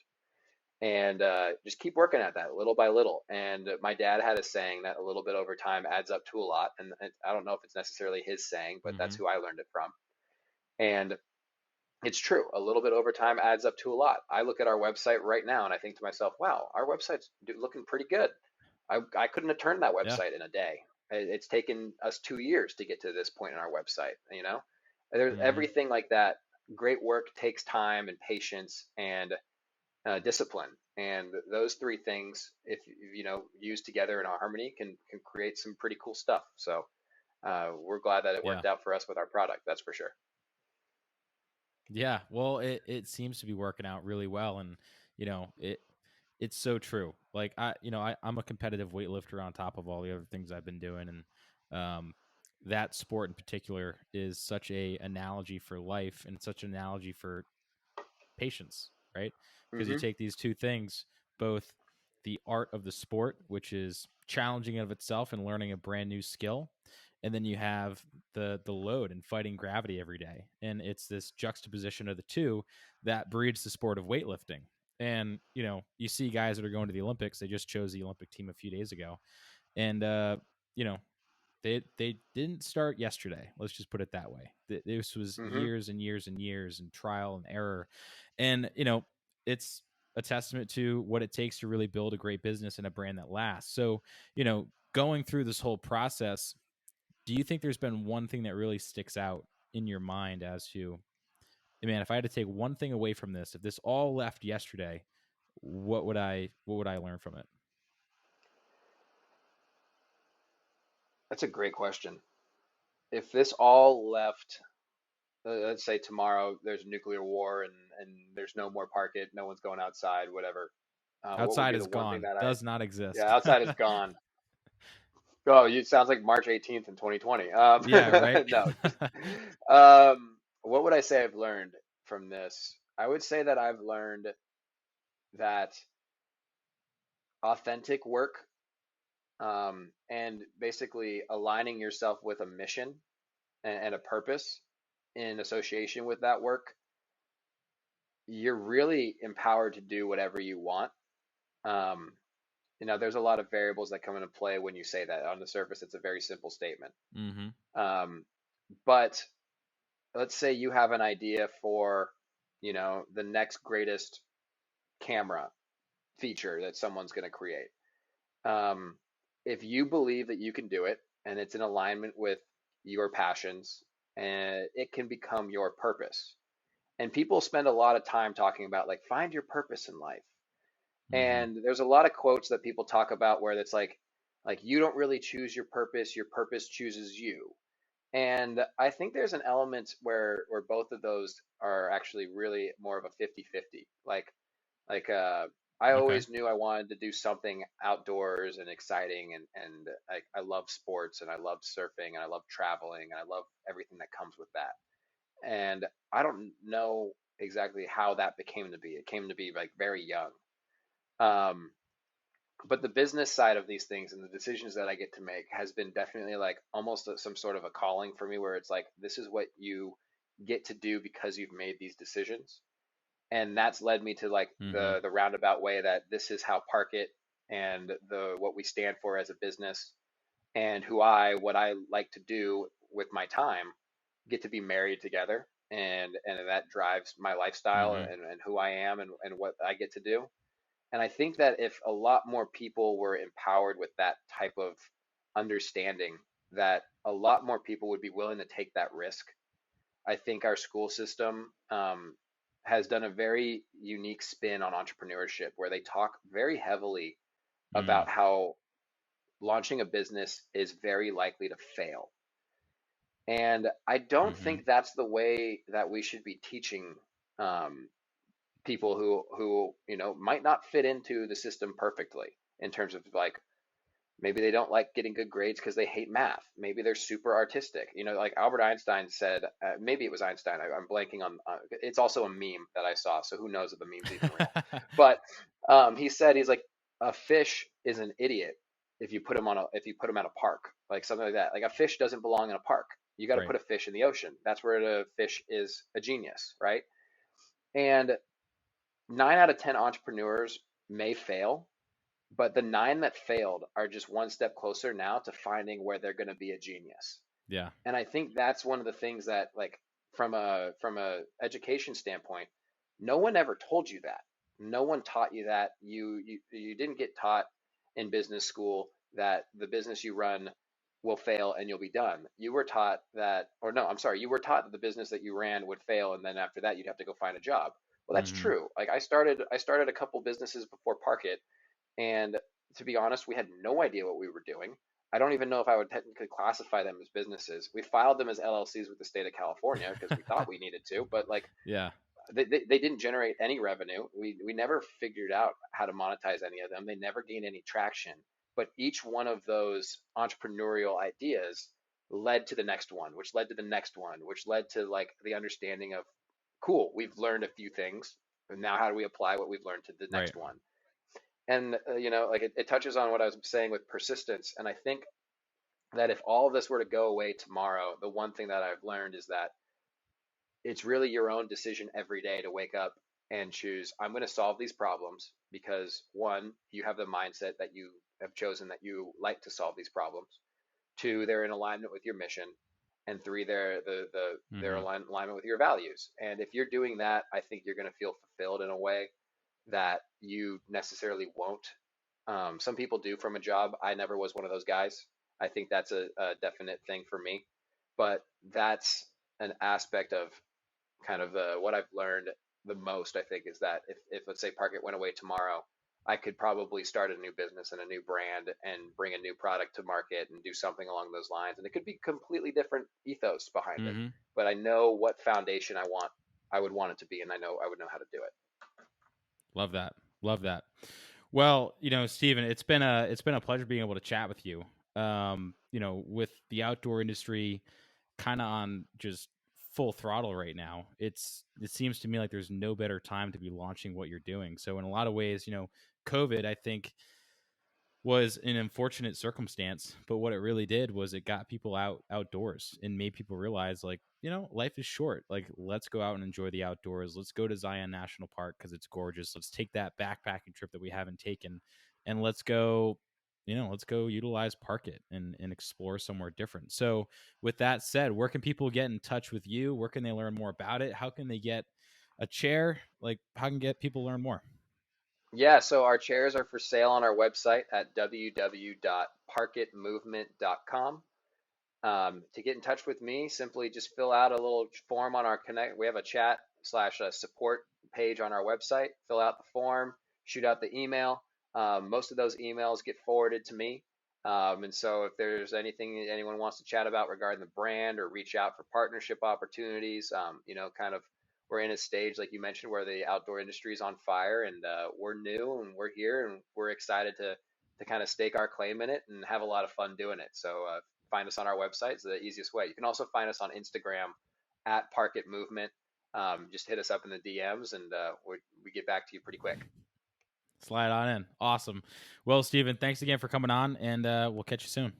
and just keep working at that little by little. And my dad had a saying that a little bit over time adds up to a lot. And I don't know if it's necessarily his saying, but that's Mm-hmm. who I learned it from. And it's true. A little bit over time adds up to a lot. I look at our website right now and I think to myself, wow, our website's looking pretty good. I couldn't have turned that Yeah. website in a day. It's taken us 2 years to get to this point in our website. There's Mm-hmm. everything like that. Great work takes time and patience and discipline. And those three things, if used together in harmony, can create some pretty cool stuff. So we're glad that it Yeah. worked out for us with our product. That's for sure. Yeah. Well, it seems to be working out really well, and it's so true. Like I'm a competitive weightlifter on top of all the other things I've been doing, and that sport in particular is such a analogy for life and such an analogy for patience, right? Because you Hmm. take these two things, both the art of the sport, which is challenging of itself and learning a brand new skill, and then you have the load and fighting gravity every day, and it's this juxtaposition of the two that breeds the sport of weightlifting. And you see guys that are going to the Olympics. They just chose the Olympic team a few days ago, and you know they didn't start yesterday. Let's just put it that way. This was Hmm. years and years and years and trial and error, and it's a testament to what it takes to really build a great business and a brand that lasts. So going through this whole process, do you think there's been one thing that really sticks out in your mind as to, man, if I had to take one thing away from this, if this all left yesterday, what would I learn from it? That's a great question. If this all left, let's say tomorrow there's a nuclear war and there's no more PARKIT, no one's going outside, whatever. What would Outside be the is one thing gone, that does not yeah, exist. outside is gone. Oh, it sounds like March 18th in 2020. Yeah, right. No, just what would I say I've learned from this? I would say that I've learned that authentic work, and basically aligning yourself with a mission and a purpose in association with that work, you're really empowered to do whatever you want. Um, there's a lot of variables that come into play when you say that. On the surface, it's a very simple statement. Mm-hmm. Um, but let's say you have an idea for, the next greatest camera feature that someone's going to create. Um, if you believe that you can do it and it's in alignment with your passions, and it can become your purpose. And people spend a lot of time talking about like find your purpose in life. Mm-hmm. And there's a lot of quotes that people talk about where it's like you don't really choose your purpose chooses you. And I think there's an element where both of those are actually really more of a 50-50. Like I Okay. always knew I wanted to do something outdoors and exciting, and I love sports and I love surfing and I love traveling and I love everything that comes with that. And I don't know exactly how that became to be. It came to be like very young. Um, but the business side of these things and the decisions that I get to make has been definitely like almost some sort of a calling for me, where it's like this is what you get to do because you've made these decisions. And that's led me to like Mm-hmm. the roundabout way that this is how Parkit and the what we stand for as a business. and what I like to do with my time get to be married together, and that drives my lifestyle Mm-hmm. and who I am and what I get to do. And I think that if a lot more people were empowered with that type of understanding, that a lot more people would be willing to take that risk. I think our school system has done a very unique spin on entrepreneurship where they talk very heavily Mm. about how launching a business is very likely to fail. And I don't Mm-hmm. think that's the way that we should be teaching um, people who might not fit into the system perfectly in terms of like maybe they don't like getting good grades because they hate math. Maybe they're super artistic. Like Albert Einstein said, maybe it was Einstein. I'm blanking on. It's also a meme that I saw, so who knows if the meme's even real? But he said he's like a fish is an idiot if you put him at a park, like something like that. Like a fish doesn't belong in a park. You got to Right. put a fish in the ocean. That's where the fish is a genius, right? And 9 out of 10 entrepreneurs may fail, but the nine that failed are just one step closer now to finding where they're going to be a genius. Yeah. And I think that's one of the things that, like, from a education standpoint, no one ever told you that. No one taught you that. You didn't get taught in business school that the business you run will fail and you'll be done. You were taught that, or no, I'm sorry, you were taught that the business that you ran would fail, and then after that you'd have to go find a job. Well, that's Mm-hmm. true. Like I started a couple businesses before Parkit, and to be honest, we had no idea what we were doing. I don't even know if I would technically classify them as businesses. We filed them as LLCs with the state of California because we thought we needed to, but like Yeah. they didn't generate any revenue. We never figured out how to monetize any of them. They never gained any traction. But each one of those entrepreneurial ideas led to the next one, which led to the next one, which led to like the understanding of, cool, we've learned a few things. And now how do we apply what we've learned to the Right. next one? And like it touches on what I was saying with persistence. And I think that if all of this were to go away tomorrow, the one thing that I've learned is that it's really your own decision every day to wake up and choose, I'm going to solve these problems because one, you have the mindset that you have chosen that you like to solve these problems. Two, they're in alignment with your mission. And three, they're Mm-hmm. in alignment with your values. And if you're doing that, I think you're going to feel fulfilled in a way that you necessarily won't. Some people do from a job. I never was one of those guys. I think that's a definite thing for me. But that's an aspect of kind of what I've learned the most, I think, is that if let's say Parkit went away tomorrow, I could probably start a new business and a new brand and bring a new product to market and do something along those lines. And it could be completely different ethos behind it. Mm-hmm. But I know what foundation I would want it to be, and I know I would know how to do it. Love that. Love that. Well, Steven, it's been a pleasure being able to chat with you. With the outdoor industry kind of on just full throttle right now, it seems to me like there's no better time to be launching what you're doing. So in a lot of ways, COVID, I think, was an unfortunate circumstance, but what it really did was it got people outdoors and made people realize, like, life is short. Like, let's go out and enjoy the outdoors. Let's go to Zion National Park because it's gorgeous. Let's take that backpacking trip that we haven't taken, and let's go utilize Parkit and explore somewhere different. So with that said, where can people get in touch with you? Where can they learn more about it? How can they get a chair? Like, how can get people learn more? Yeah, so our chairs are for sale on our website at www.parkitmovement.com. To get in touch with me, simply just fill out a little form on our connect. We have a chat slash a support page on our website. Fill out the form, shoot out the email. Most of those emails get forwarded to me. And so if there's anything anyone wants to chat about regarding the brand or reach out for partnership opportunities, kind of we're in a stage, like you mentioned, where the outdoor industry is on fire, and we're new and we're here and we're excited to kind of stake our claim in it and have a lot of fun doing it. So find us on our website. It's the easiest way. You can also find us on Instagram at Parkit Movement. Just hit us up in the DMs, and we get back to you pretty quick. Slide on in. Awesome. Well, Steven, thanks again for coming on, and we'll catch you soon.